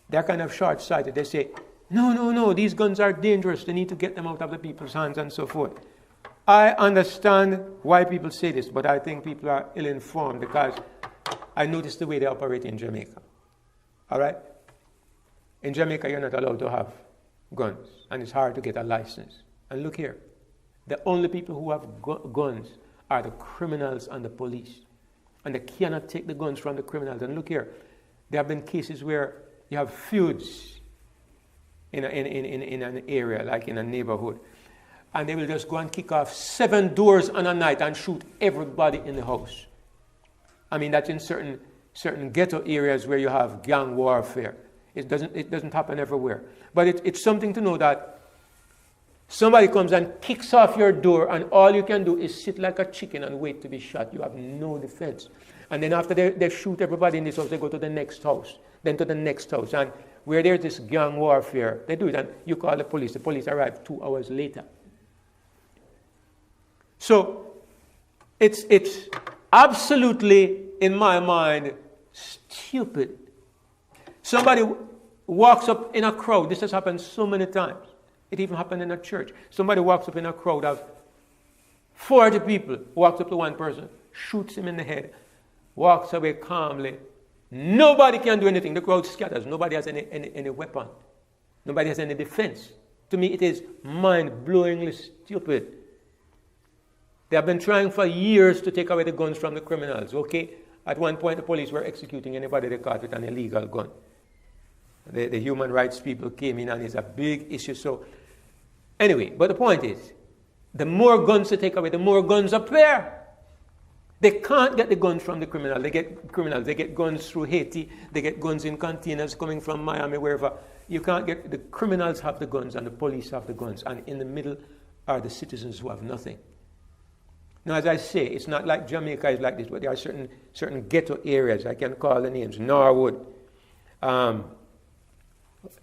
they're kind of short-sighted. They say, no, these guns are dangerous. They need to get them out of the people's hands and so forth. I understand why people say this, but I think people are ill-informed because I noticed the way they operate in Jamaica. All right? In Jamaica, you're not allowed to have guns, and it's hard to get a license. And look here. The only people who have guns are the criminals and the police. And they cannot take the guns from the criminals. And look here. There have been cases where you have feuds in an area, like in a neighborhood. And they will just go and kick off 7 doors on a night and shoot everybody in the house. I mean, that's in certain ghetto areas where you have gang warfare. It doesn't happen everywhere. But it's something to know that somebody comes and kicks off your door and all you can do is sit like a chicken and wait to be shot. You have no defense. And then after they shoot everybody in this house, they go to the next house, then to the next house. And where there's this gang warfare, they do it and you call the police. The police arrive 2 hours later. So it's absolutely, in my mind, stupid. Somebody walks up in a crowd. This has happened so many times. It even happened in a church. Somebody walks up in a crowd of 40 people, walks up to one person, shoots him in the head, walks away calmly. Nobody can do anything. The crowd scatters. Nobody has any weapon. Nobody has any defense. To me, it is mind-blowingly stupid. They have been trying for years to take away the guns from the criminals, okay? At one point, the police were executing anybody they caught with an illegal gun. The human rights people came in and it's a big issue. So, anyway, but the point is, the more guns they take away, the more guns appear. They can't get the guns from the criminals. They get guns through Haiti. They get guns in containers coming from Miami, wherever. You can't get, the criminals have the guns and the police have the guns. And in the middle are the citizens who have nothing. Now, as I say, it's not like Jamaica is like this, but there are certain ghetto areas. I can call the names. Norwood,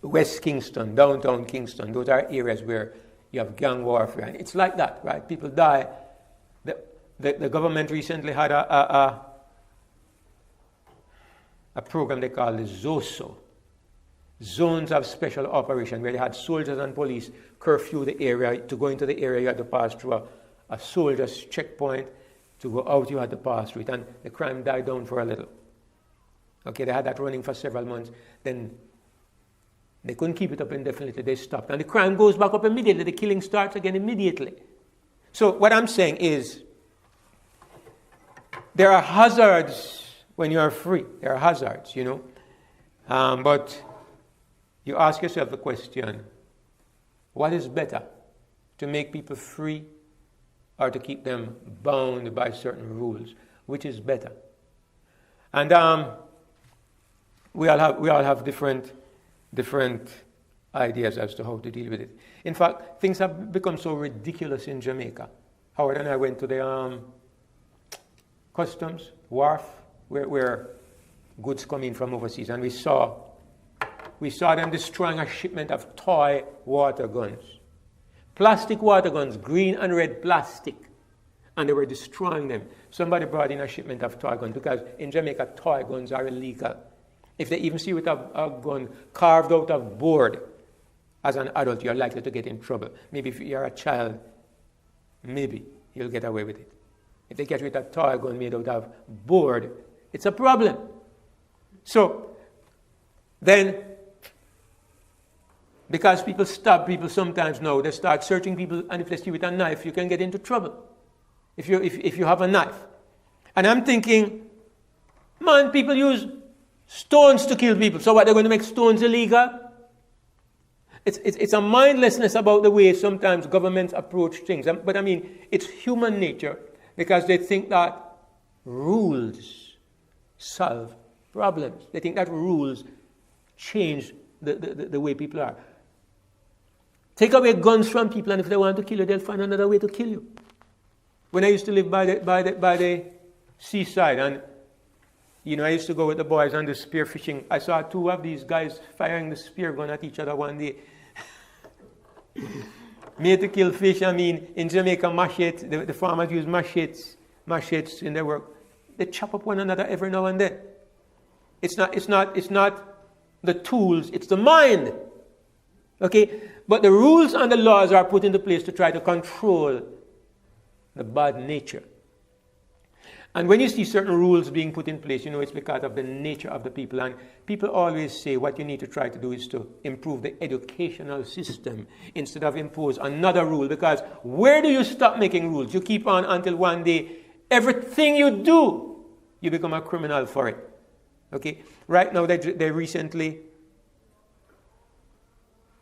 West Kingston, downtown Kingston. Those are areas where you have gang warfare. And it's like that, right? People die. The government recently had a program they call the ZOSO, Zones of Special Operation, where they had soldiers and police curfew the area. To go into the area, you had to pass through a soldier's checkpoint. To go out, you had to pass through it. And the crime died down for a little. Okay, they had that running for several months. Then they couldn't keep it up indefinitely. They stopped. And the crime goes back up immediately. The killing starts again immediately. So what I'm saying is, there are hazards when you are free. There are hazards, you know. But you ask yourself the question, what is better? To make people free or to keep them bound by certain rules? Which is better? And we all have different ideas as to how to deal with it. In fact, things have become so ridiculous in Jamaica. Howard and I went to the customs wharf where goods come in from overseas, and we saw them destroying a shipment of toy water guns. Plastic water guns, green and red plastic. And they were destroying them. Somebody brought in a shipment of toy guns because in Jamaica, toy guns are illegal. If they even see you with a gun carved out of board, as an adult, you're likely to get in trouble. Maybe if you're a child, maybe you'll get away with it. If they catch you with a toy gun made out of board, it's a problem. So, then, because people stab people sometimes now, they start searching people, and if they see you with a knife, you can get into trouble. If you have a knife. And I'm thinking, man, people use stones to kill people. So what, they're going to make stones illegal? It's a mindlessness about the way sometimes governments approach things. But I mean, it's human nature because they think that rules solve problems. They think that rules change the way people are. Take away guns from people, and if they want to kill you, they'll find another way to kill you. When I used to live by the seaside, and I used to go with the boys on the spear fishing, I saw two of these guys firing the spear gun at each other one day. Made to kill fish. I mean, in Jamaica, machete, the farmers use machetes in their work. They chop up one another every now and then. It's not the tools, it's the mind. Okay? But the rules and the laws are put into place to try to control the bad nature. And when you see certain rules being put in place, it's because of the nature of the people. And people always say what you need to try to do is to improve the educational system instead of impose another rule. Because where do you stop making rules? You keep on until one day, everything you do, you become a criminal for it. Okay? Right now, they recently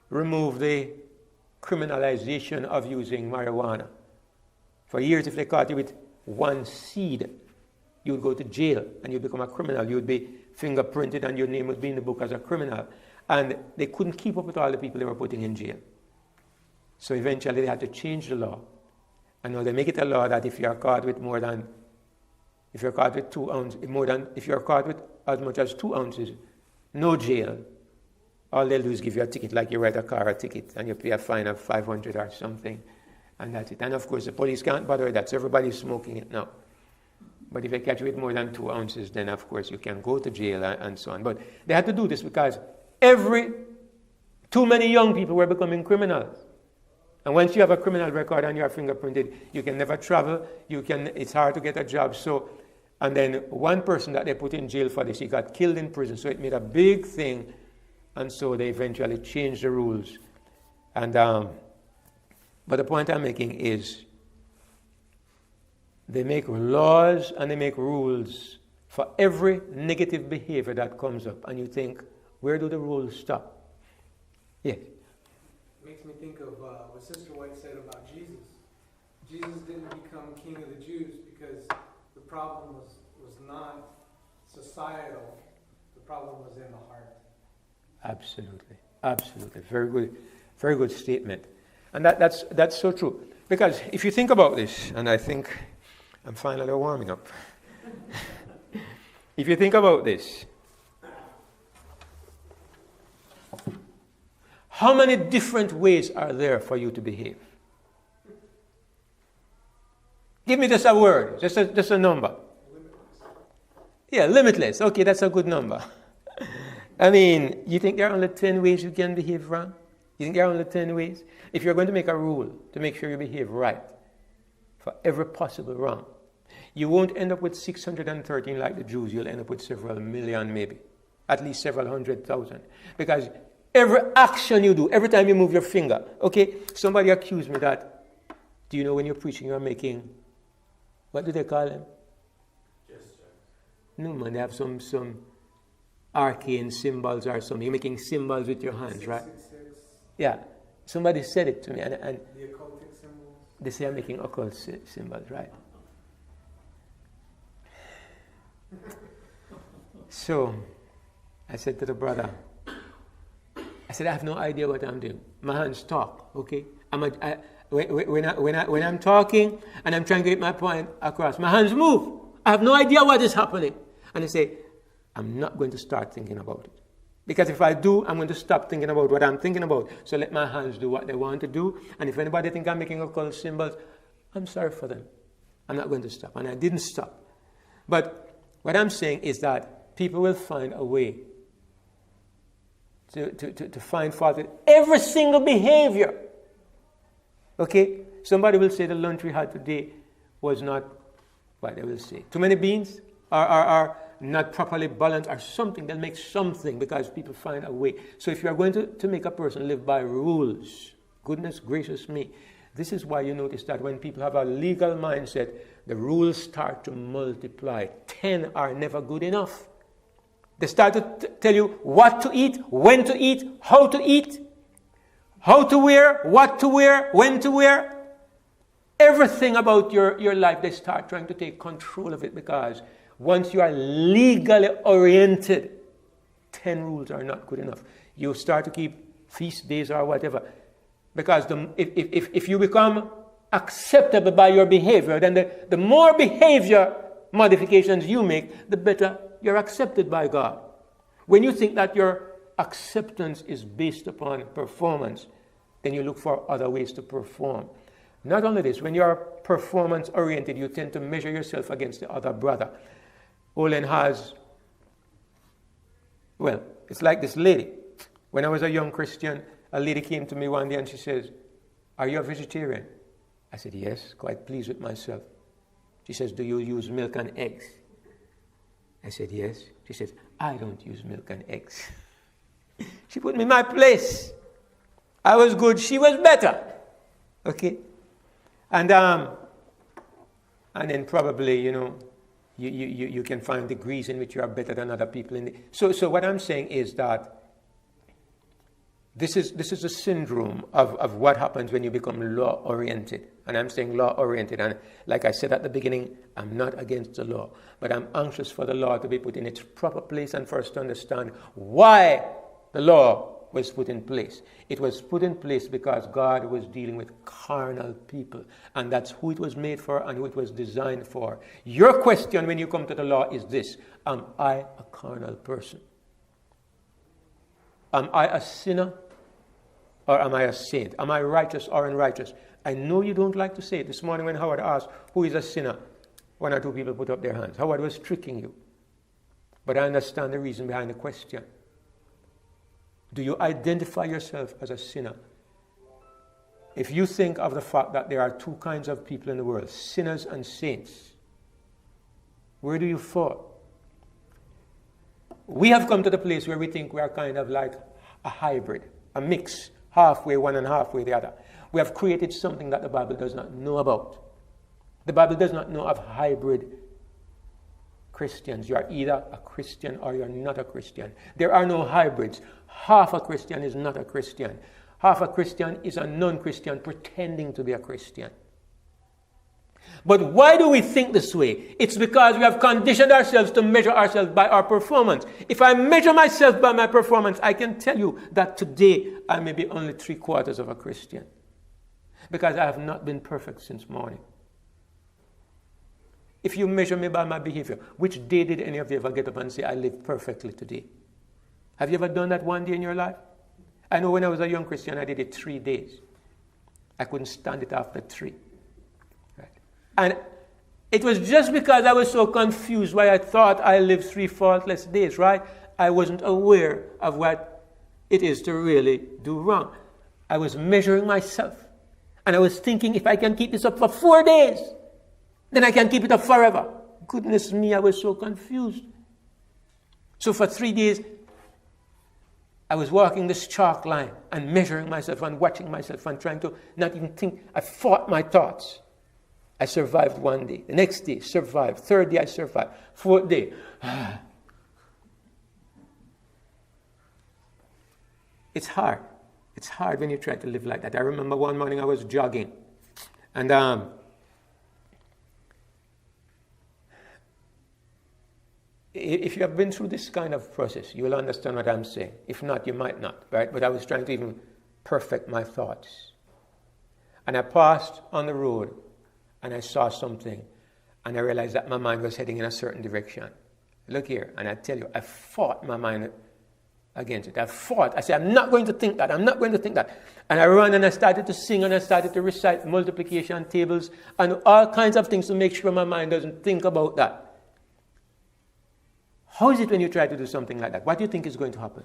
removed the criminalization of using marijuana. For years, if they caught you with one seed, you would go to jail and you'd become a criminal. You would be fingerprinted and your name would be in the book as a criminal. And they couldn't keep up with all the people they were putting in jail. So eventually they had to change the law. And now they make it a law that if you're caught with if you're caught with as much as 2 ounces, no jail. All they'll do is give you a ticket, like you write a car a ticket, and you pay a fine of 500 or something. And that's it. And of course, the police can't bother with that, so everybody's smoking it now. But if they catch you with more than 2 ounces, then of course you can go to jail and so on. But they had to do this because too many young people were becoming criminals. And once you have a criminal record and you are fingerprinted, you can never travel, it's hard to get a job. And then one person that they put in jail for this, he got killed in prison, so it made a big thing. And so they eventually changed the rules. And but the point I'm making is they make laws and they make rules for every negative behavior that comes up. And you think, where do the rules stop? Yes? Makes me think of what Sister White said about Jesus. Jesus didn't become king of the Jews because the problem was not societal. The problem was in the heart. Absolutely. Very good statement. And that's so true. Because if you think about this, and I think I'm finally warming up. If you think about this, how many different ways are there for you to behave? Give me just a word, just a number. Yeah, limitless. Okay, that's a good number. I mean, you think there are only 10 ways you can behave wrong? You think there are only 10 ways? If you're going to make a rule to make sure you behave right for every possible wrong, you won't end up with 613 like the Jews. You'll end up with several million maybe, at least several 100,000. Because every action you do, every time you move your finger, okay, somebody accused me that, do you know when you're preaching you're making, what do they call them? Gesture. No man, they have some arcane symbols or something. You're making symbols with your hands, right? 666. Yeah. Somebody said it to me, and The occultic symbols. they say I'm making occult symbols, right? So I said to the brother, I have no idea what I'm doing. My hands talk, okay? When I'm talking and I'm trying to get my point across, my hands move. I have no idea what is happening. And I say, I'm not going to start thinking about it. Because if I do, I'm going to stop thinking about what I'm thinking about. So let my hands do what they want to do. And if anybody think I'm making occult symbols, I'm sorry for them. I'm not going to stop. And I didn't stop. But what I'm saying is that people will find a way to find fault with every single behavior. Okay? Somebody will say the lunch we had today was not, what they will say, too many beans, or not properly balanced, or something. They'll make something because people find a way. So if you're going to make a person live by rules, goodness gracious me, this is why you notice that when people have a legal mindset, the rules start to multiply. 10 are never good enough. They start to tell you what to eat, when to eat, how to eat. how to wear, what to wear, when to wear. Everything about your life, they start trying to take control of it, because once you are legally oriented, 10 rules are not good enough. You start to keep feast days or whatever. Because if you become acceptable by your behavior, then the more behavior modifications you make, the better you're accepted by God. When you think that your acceptance is based upon performance, then you look for other ways to perform. Not only this, when you're performance oriented, you tend to measure yourself against the other brother. Olin has, well, it's like this lady. When I was a young Christian, a lady came to me one day and she says, "Are you a vegetarian?" I said, "Yes, quite pleased with myself." She says, "Do you use milk and eggs?" I said, "Yes." She says, "I don't use milk and eggs." She put me in my place. I was good, she was better. Okay? And then probably, you can find degrees in which you are better than other people. So what I'm saying is that this is a syndrome of what happens when you become law-oriented. And I'm saying law-oriented. And like I said at the beginning, I'm not against the law. But I'm anxious for the law to be put in its proper place and for us to understand why the law was put in place. It was put in place because God was dealing with carnal people. And that's who it was made for and who it was designed for. Your question when you come to the law is this: am I a carnal person? Am I a sinner or am I a saint? Am I righteous or unrighteous? I know you don't like to say it. This morning when Howard asked, who is a sinner? One or two people put up their hands. Howard was tricking you. But I understand the reason behind the question. Do you identify yourself as a sinner? If you think of the fact that there are two kinds of people in the world, sinners and saints, where do you fall? We have come to the place where we think we are kind of like a hybrid, a mix, halfway one and halfway the other. We have created something that the Bible does not know about. The Bible does not know of hybrid Christians. You are either a Christian or you're not a Christian. There are no hybrids. Half a Christian is not a Christian. Half a Christian is a non-Christian pretending to be a Christian. But why do we think this way? It's because we have conditioned ourselves to measure ourselves by our performance. If I measure myself by my performance, I can tell you that today I may be only 3/4 of a Christian. Because I have not been perfect since morning. If you measure me by my behavior, which day did any of you ever get up and say, I live perfectly today? Have you ever done that one day in your life? I know when I was a young Christian, I did it 3 days. I couldn't stand it after 3. Right? And it was just because I was so confused why I thought I lived 3 faultless days, right? I wasn't aware of what it is to really do wrong. I was measuring myself. And I was thinking, if I can keep this up for 4 days, then I can keep it up forever. Goodness me, I was so confused. So for 3 days, I was walking this chalk line and measuring myself and watching myself and trying to not even think. I fought my thoughts. I survived 1 day. The next day, survived. 3rd day, I survived. 4th day. It's hard. It's hard when you try to live like that. I remember one morning I was jogging. And if you have been through this kind of process, you will understand what I'm saying. If not, you might not, right? But I was trying to even perfect my thoughts. And I passed on the road, and I saw something, and I realized that my mind was heading in a certain direction. Look here, and I tell you, I fought my mind against it. I fought. I said, I'm not going to think that. I'm not going to think that. And I ran, and I started to sing, and I started to recite multiplication tables, and all kinds of things to make sure my mind doesn't think about that. How is it when you try to do something like that? What do you think is going to happen?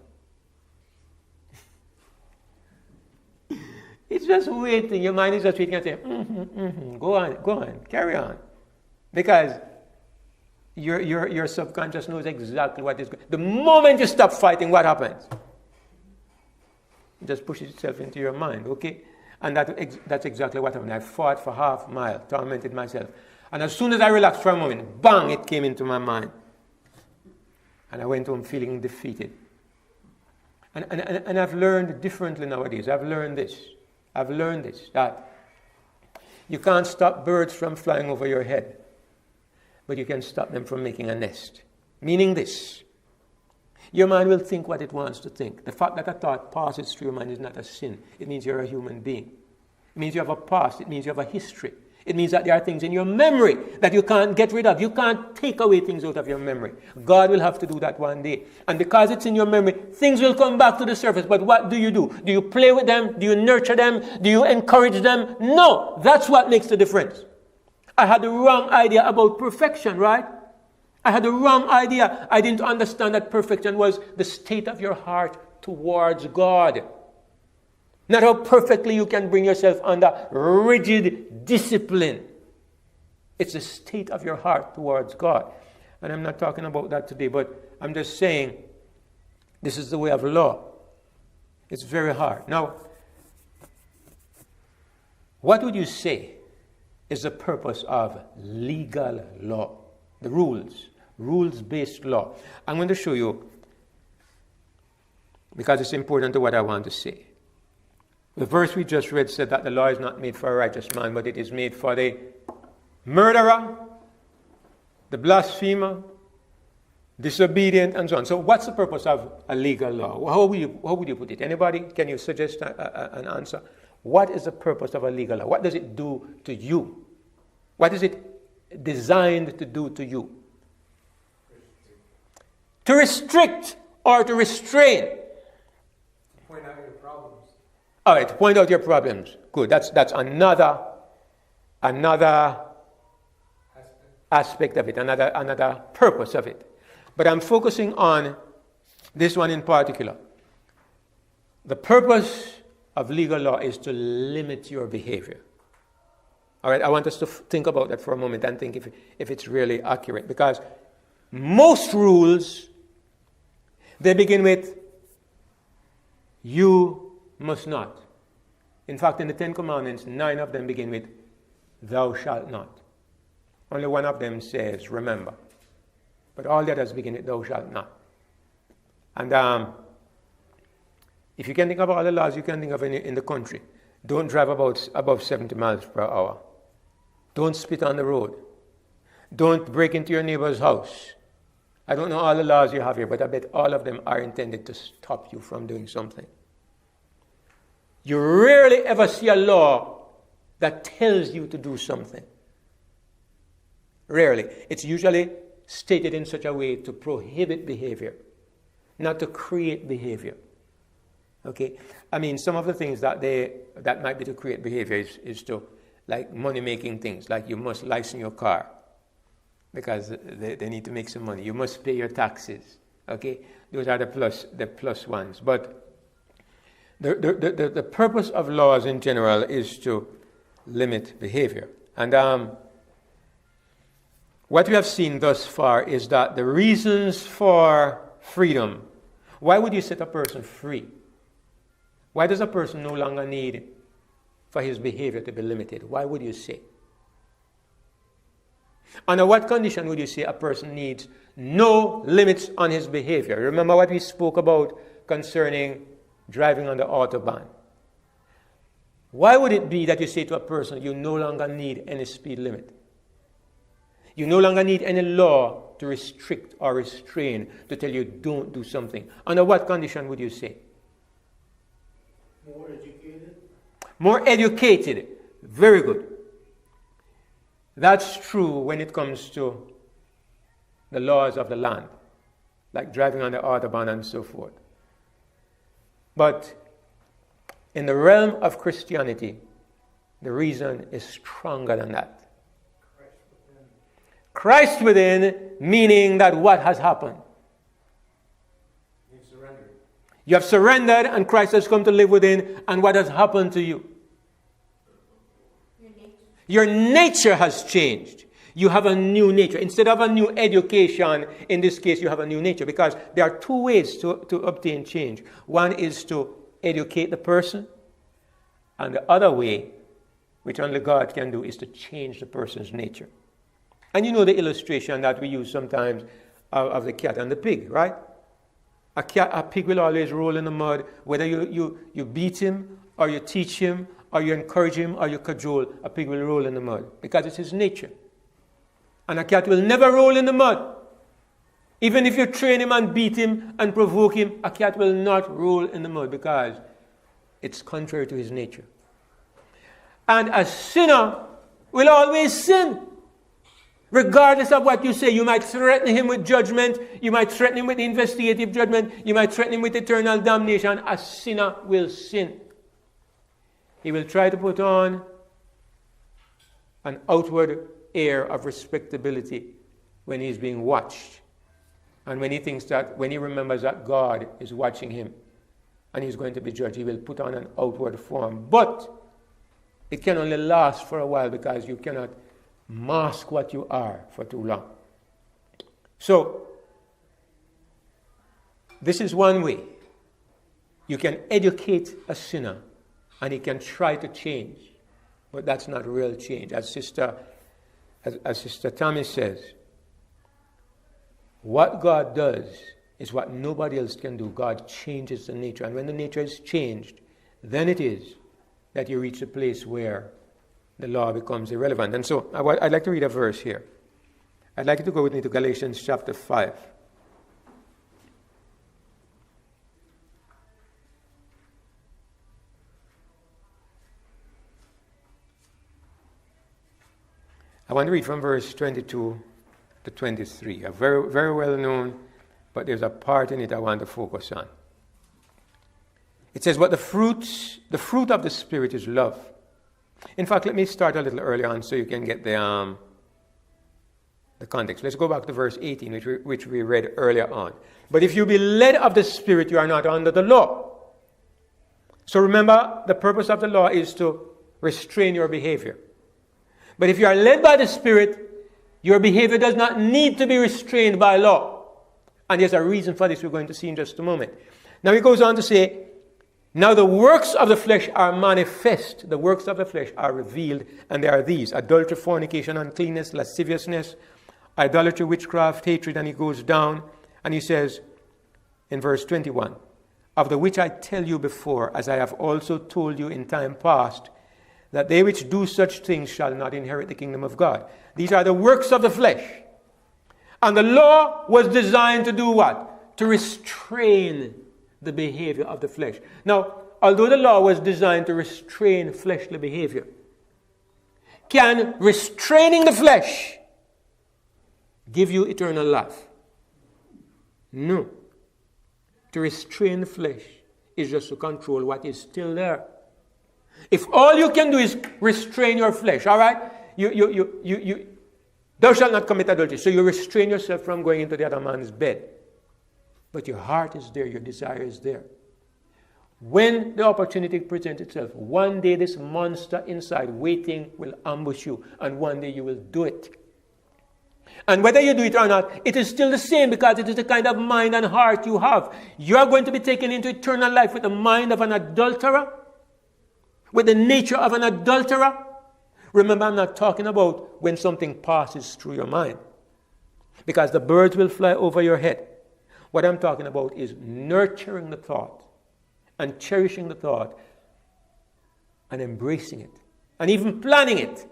It's just waiting. Your mind is just waiting and saying, go on, carry on. Because your subconscious knows exactly what is going on. The moment you stop fighting, what happens? It just pushes itself into your mind, okay? And that's exactly what happened. I fought for half a mile, tormented myself. And as soon as I relaxed for a moment, bang, it came into my mind. And I went home feeling defeated. And I've learned differently nowadays. I've learned this, that you can't stop birds from flying over your head, but you can stop them from making a nest. Meaning this, your mind will think what it wants to think. The fact that a thought passes through your mind is not a sin. It means you're a human being. It means you have a past. It means you have a history. It means that there are things in your memory that you can't get rid of. You can't take away things out of your memory. God will have to do that one day. And because it's in your memory, things will come back to the surface. But what do? Do you play with them? Do you nurture them? Do you encourage them? No. That's what makes the difference. I had the wrong idea about perfection, right? I had the wrong idea. I didn't understand that perfection was the state of your heart towards God. Not how perfectly you can bring yourself under rigid discipline. It's the state of your heart towards God. And I'm not talking about that today, but I'm just saying this is the way of law. It's very hard. Now, what would you say is the purpose of legal law? The rules-based law. I'm going to show you because it's important to what I want to say. The verse we just read said that the law is not made for a righteous man, but it is made for the murderer, the blasphemer, disobedient, and so on. So what's the purpose of a legal law? How would you put it? Anybody? Can you suggest an answer? What is the purpose of a legal law? What does it do to you? What is it designed to do to you? To restrict or to restrain. Point out your problems. All right, point out your problems. Good. That's another aspect of it, another purpose of it. But I'm focusing on this one in particular. The purpose of legal law is to limit your behavior. All right, I want us to think about that for a moment and think if it's really accurate. Because most rules, they begin with, you must not. In fact, in the 10 Commandments, 9 of them begin with, thou shalt not. Only one of them says, remember. But all the others begin with, thou shalt not. And if you can think of all the laws you can think of in the country, don't drive above 70 miles per hour. Don't spit on the road. Don't break into your neighbor's house. I don't know all the laws you have here, but I bet all of them are intended to stop you from doing something. You rarely ever see a law that tells you to do something. Rarely. It's usually stated in such a way to prohibit behavior, not to create behavior. Okay? I mean, some of the things that might be to create behavior is to, like money-making things, like you must license your car because they need to make some money. You must pay your taxes. Okay? Those are the plus ones. But the purpose of laws in general is to limit behavior. And what we have seen thus far is that the reasons for freedom, why would you set a person free? Why does a person no longer need for his behavior to be limited? Why would you say? Under what condition would you say a person needs no limits on his behavior? Remember what we spoke about concerning driving on the Autobahn. Why would it be that you say to a person, you no longer need any speed limit? You no longer need any law to restrict or restrain, to tell you don't do something. Under what condition would you say? More educated. More educated. Very good. That's true when it comes to the laws of the land, like driving on the Autobahn and so forth. But in the realm of Christianity, the reason is stronger than that. Christ within, meaning that what has happened? You've surrendered. You have surrendered and Christ has come to live within, and what has happened to you? Your nature has changed. You have a new nature. Instead of a new education, in this case, you have a new nature, because there are two ways to obtain change. One is to educate the person, and the other way, which only God can do, is to change the person's nature. And you know the illustration that we use sometimes of the cat and the pig, right? A pig will always roll in the mud, whether you beat him, or you teach him, or you encourage him, or you cajole, a pig will roll in the mud, because it's his nature. And a cat will never roll in the mud. Even if you train him and beat him and provoke him, a cat will not roll in the mud, because it's contrary to his nature. And a sinner will always sin. Regardless of what you say, you might threaten him with judgment, you might threaten him with investigative judgment, you might threaten him with eternal damnation. A sinner will sin. He will try to put on an outward air of respectability when he's being watched. And when he remembers that God is watching him and he's going to be judged, he will put on an outward form. But it can only last for a while, because you cannot mask what you are for too long. So, this is one way. You can educate a sinner and he can try to change, but that's not real change. As Sister Tammy says, what God does is what nobody else can do. God changes the nature. And when the nature is changed, then it is that you reach a place where the law becomes irrelevant. And so I'd like to read a verse here. I'd like you to go with me to Galatians chapter 5. I want to read from verse 22 to 23. A very, very well known, but there's a part in it I want to focus on. It says, but the fruit of the Spirit is love. In fact, let me start a little earlier on so you can get the context. Let's go back to verse 18, which we read earlier on. But if you be led of the Spirit, you are not under the law. So remember, the purpose of the law is to restrain your behavior. But if you are led by the Spirit, your behavior does not need to be restrained by law. And there's a reason for this we're going to see in just a moment. Now he goes on to say, now the works of the flesh are manifest. The works of the flesh are revealed, and they are these: adultery, fornication, uncleanness, lasciviousness, idolatry, witchcraft, hatred. And he goes down and he says in verse 21, of the which I tell you before, as I have also told you in time past, that they which do such things shall not inherit the kingdom of God. These are the works of the flesh. And the law was designed to do what? To restrain the behavior of the flesh. Now, although the law was designed to restrain fleshly behavior, can restraining the flesh give you eternal life? No. To restrain the flesh is just to control what is still there. If all you can do is restrain your flesh, all right? Thou shalt not commit adultery. So you restrain yourself from going into the other man's bed. But your heart is there, your desire is there. When the opportunity presents itself, one day this monster inside waiting will ambush you, and one day you will do it. And whether you do it or not, it is still the same, because it is the kind of mind and heart you have. You are going to be taken into eternal life with the mind of an adulterer, with the nature of an adulterer. Remember, I'm not talking about when something passes through your mind, because the birds will fly over your head. What I'm talking about is nurturing the thought and cherishing the thought and embracing it and even planning it.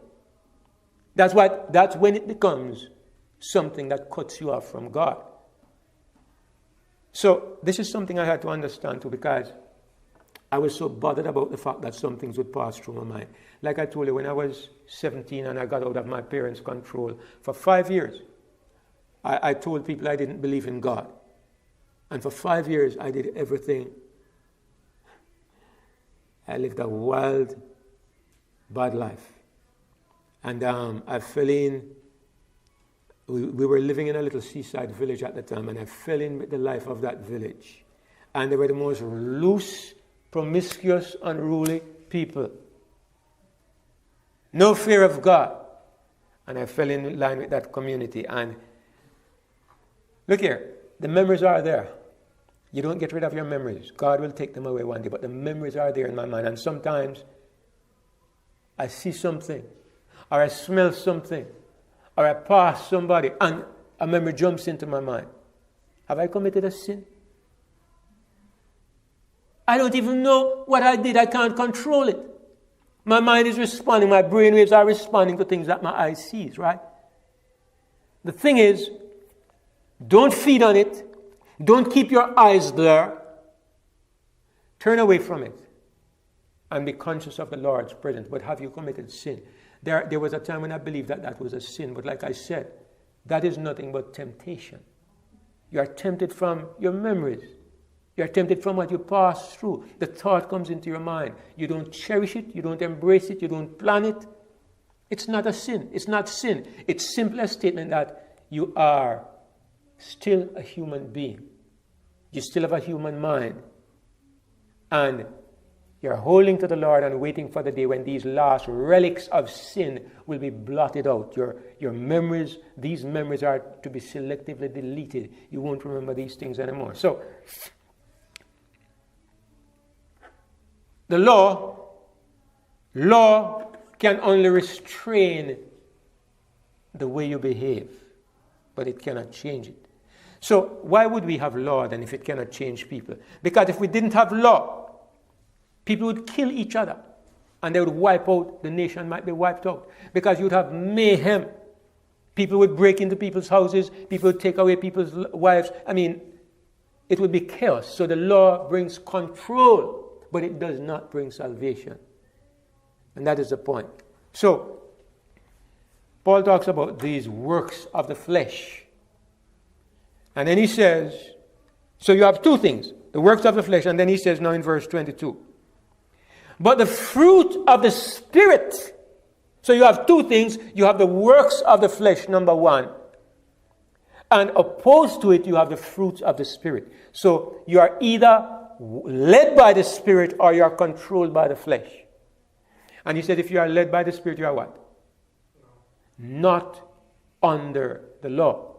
That's when it becomes something that cuts you off from God. So this is something I had to understand too, because I was so bothered about the fact that some things would pass through my mind. Like I told you, when I was 17 and I got out of my parents' control, for 5 years, I told people I didn't believe in God. And for 5 years, I did everything. I lived a wild, bad life. And I fell in. We were living in a little seaside village at the time, and I fell in with the life of that village. And they were the most loose, promiscuous, unruly people. No fear of God. And I fell in line with that community. And look here, the memories are there. You don't get rid of your memories. God will take them away one day, but the memories are there in my mind. And sometimes I see something, or I smell something, or I pass somebody, and a memory jumps into my mind. Have I committed a sin? I don't even know what I did. I can't control it. My mind is responding. My brain waves are responding to things that my eye sees, right? The thing is, don't feed on it. Don't keep your eyes there. Turn away from it and be conscious of the Lord's presence. But have you committed sin? There was a time when I believed that that was a sin. But like I said, that is nothing but temptation. You are tempted from your memories. You are tempted from what you pass through. The thought comes into your mind. You don't cherish it. You don't embrace it. You don't plan it. It's not a sin. It's not sin. It's simply a statement that you are still a human being. You still have a human mind. And you're holding to the Lord and waiting for the day when these last relics of sin will be blotted out. Your memories, these memories are to be selectively deleted. You won't remember these things anymore. So, the law can only restrain the way you behave, but it cannot change it. So why would we have law then if it cannot change people? Because if we didn't have law, people would kill each other and they would wipe out, the nation might be wiped out. Because you'd have mayhem. People would break into people's houses, people would take away people's wives. I mean, it would be chaos. So the law brings control, but it does not bring salvation. And that is the point. So, Paul talks about these works of the flesh. And then he says, so you have two things, the works of the flesh, and then he says now in verse 22, but the fruit of the Spirit. So you have two things. You have the works of the flesh, number one. And opposed to it, you have the fruits of the Spirit. So you are either led by the Spirit or you are controlled by the flesh. And he said if you are led by the Spirit, you are what? Not under the law.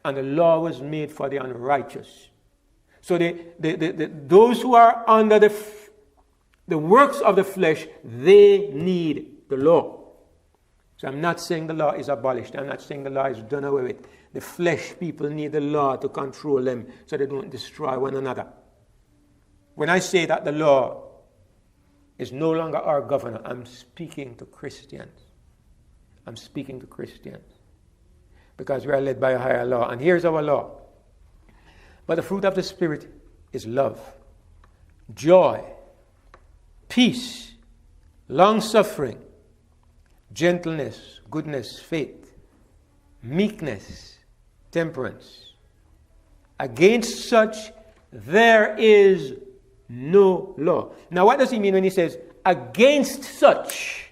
And the law was made for the unrighteous. So those who are under the works of the flesh, they need the law. So I'm not saying the law is abolished. I'm not saying the law is done away with. The flesh people need the law to control them so they don't destroy one another. When I say that the law is no longer our governor, I'm speaking to Christians. I'm speaking to Christians. Because we are led by a higher law. And here's our law. But the fruit of the Spirit is love, joy, peace, long-suffering, gentleness, goodness, faith, meekness, temperance. Against such there is no law. Now what does he mean when he says, against such?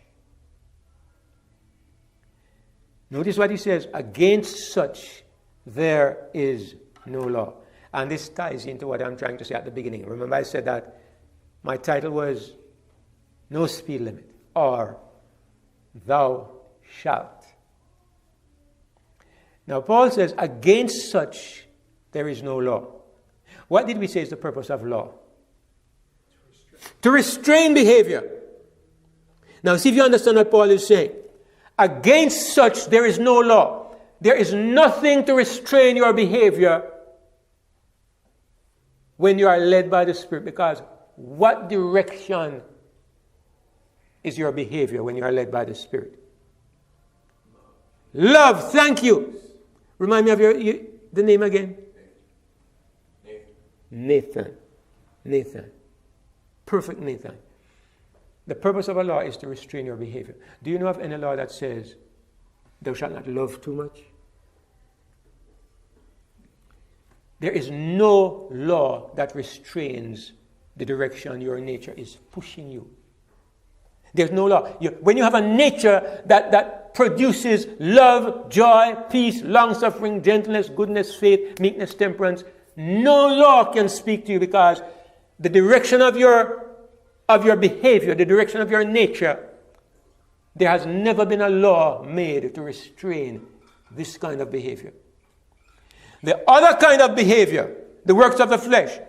Notice what he says, against such there is no law. And this ties into what I'm trying to say at the beginning. Remember I said that my title was No Speed Limit, or Thou Shalt. Now Paul says, against such there is no law. What did we say is the purpose of law? To restrain behavior. Now see if you understand what Paul is saying. Against such there is no law. There is nothing to restrain your behavior when you are led by the Spirit. Because what direction is your behavior when you are led by the Spirit? Love. Thank you. Remind me of the name again. Nathan. Perfect Nathan. The purpose of a law is to restrain your behavior. Do you know of any law that says, thou shalt not love too much? There is no law that restrains the direction your nature is pushing you. There's no law. When you have a nature that produces love, joy, peace, long-suffering, gentleness, goodness, faith, meekness, temperance, no law can speak to you, because the direction of your behavior, the direction of your nature, there has never been a law made to restrain this kind of behavior. The other kind of behavior, the works of the flesh,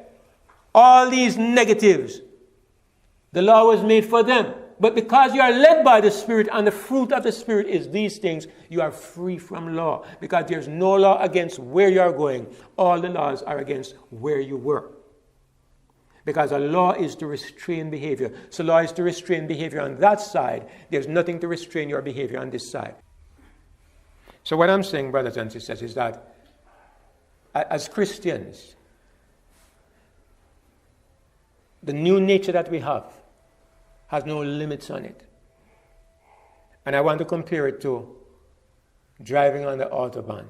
all these negatives, the law was made for them. But because you are led by the Spirit, and the fruit of the Spirit is these things, you are free from law. Because there's no law against where you are going. All the laws are against where you were. Because a law is to restrain behavior. So law is to restrain behavior on that side. There's nothing to restrain your behavior on this side. So what I'm saying, brothers and sisters, is that as Christians, the new nature that we have has no limits on it. And I want to compare it to driving on the Autobahn,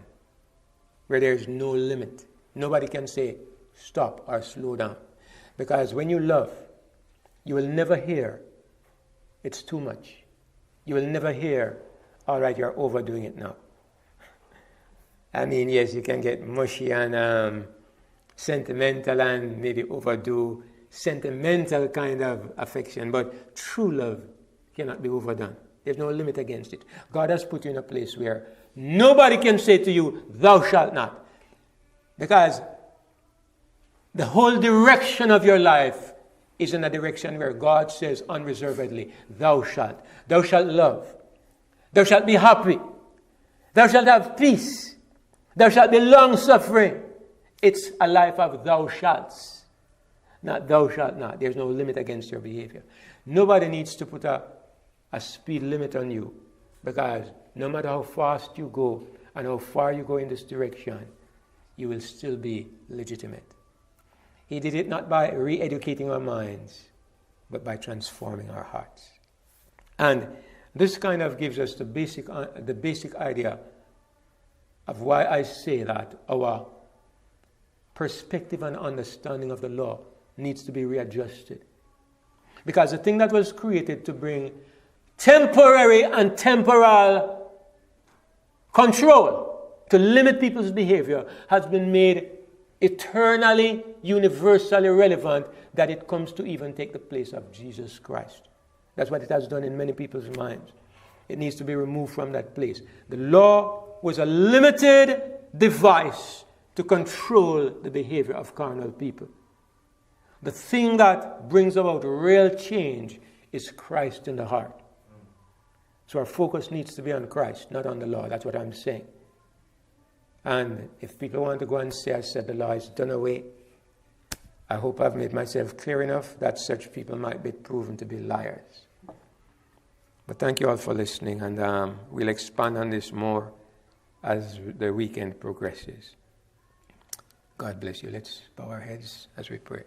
where there is no limit. Nobody can say stop or slow down. Because when you love, you will never hear, it's too much. You will never hear, all right, you're overdoing it now. I mean, yes, you can get mushy and sentimental and maybe overdo sentimental kind of affection, but true love cannot be overdone. There's no limit against it. God has put you in a place where nobody can say to you, thou shalt not. Because the whole direction of your life is in a direction where God says unreservedly, thou shalt. Thou shalt love. Thou shalt be happy. Thou shalt have peace. Thou shalt be long-suffering. It's a life of thou shalts, not thou shalt not. There's no limit against your behavior. Nobody needs to put a speed limit on you, because no matter how fast you go and how far you go in this direction, you will still be legitimate. He did it not by re-educating our minds, but by transforming our hearts. And this kind of gives us the basic idea of why I say that our perspective and understanding of the law needs to be readjusted. Because the thing that was created to bring temporary and temporal control, to limit people's behavior, has been made eternally, universally relevant, that it comes to even take the place of Jesus Christ. That's what it has done in many people's minds. It needs to be removed from that place. The law was a limited device to control the behavior of carnal people. The thing that brings about real change is Christ in the heart. So our focus needs to be on Christ, not on the law. That's what I'm saying. And if people want to go and say I said the law is done away, I hope I've made myself clear enough that such people might be proven to be liars. But thank you all for listening, and we'll expand on this more as the weekend progresses. God bless you. Let's bow our heads as we pray.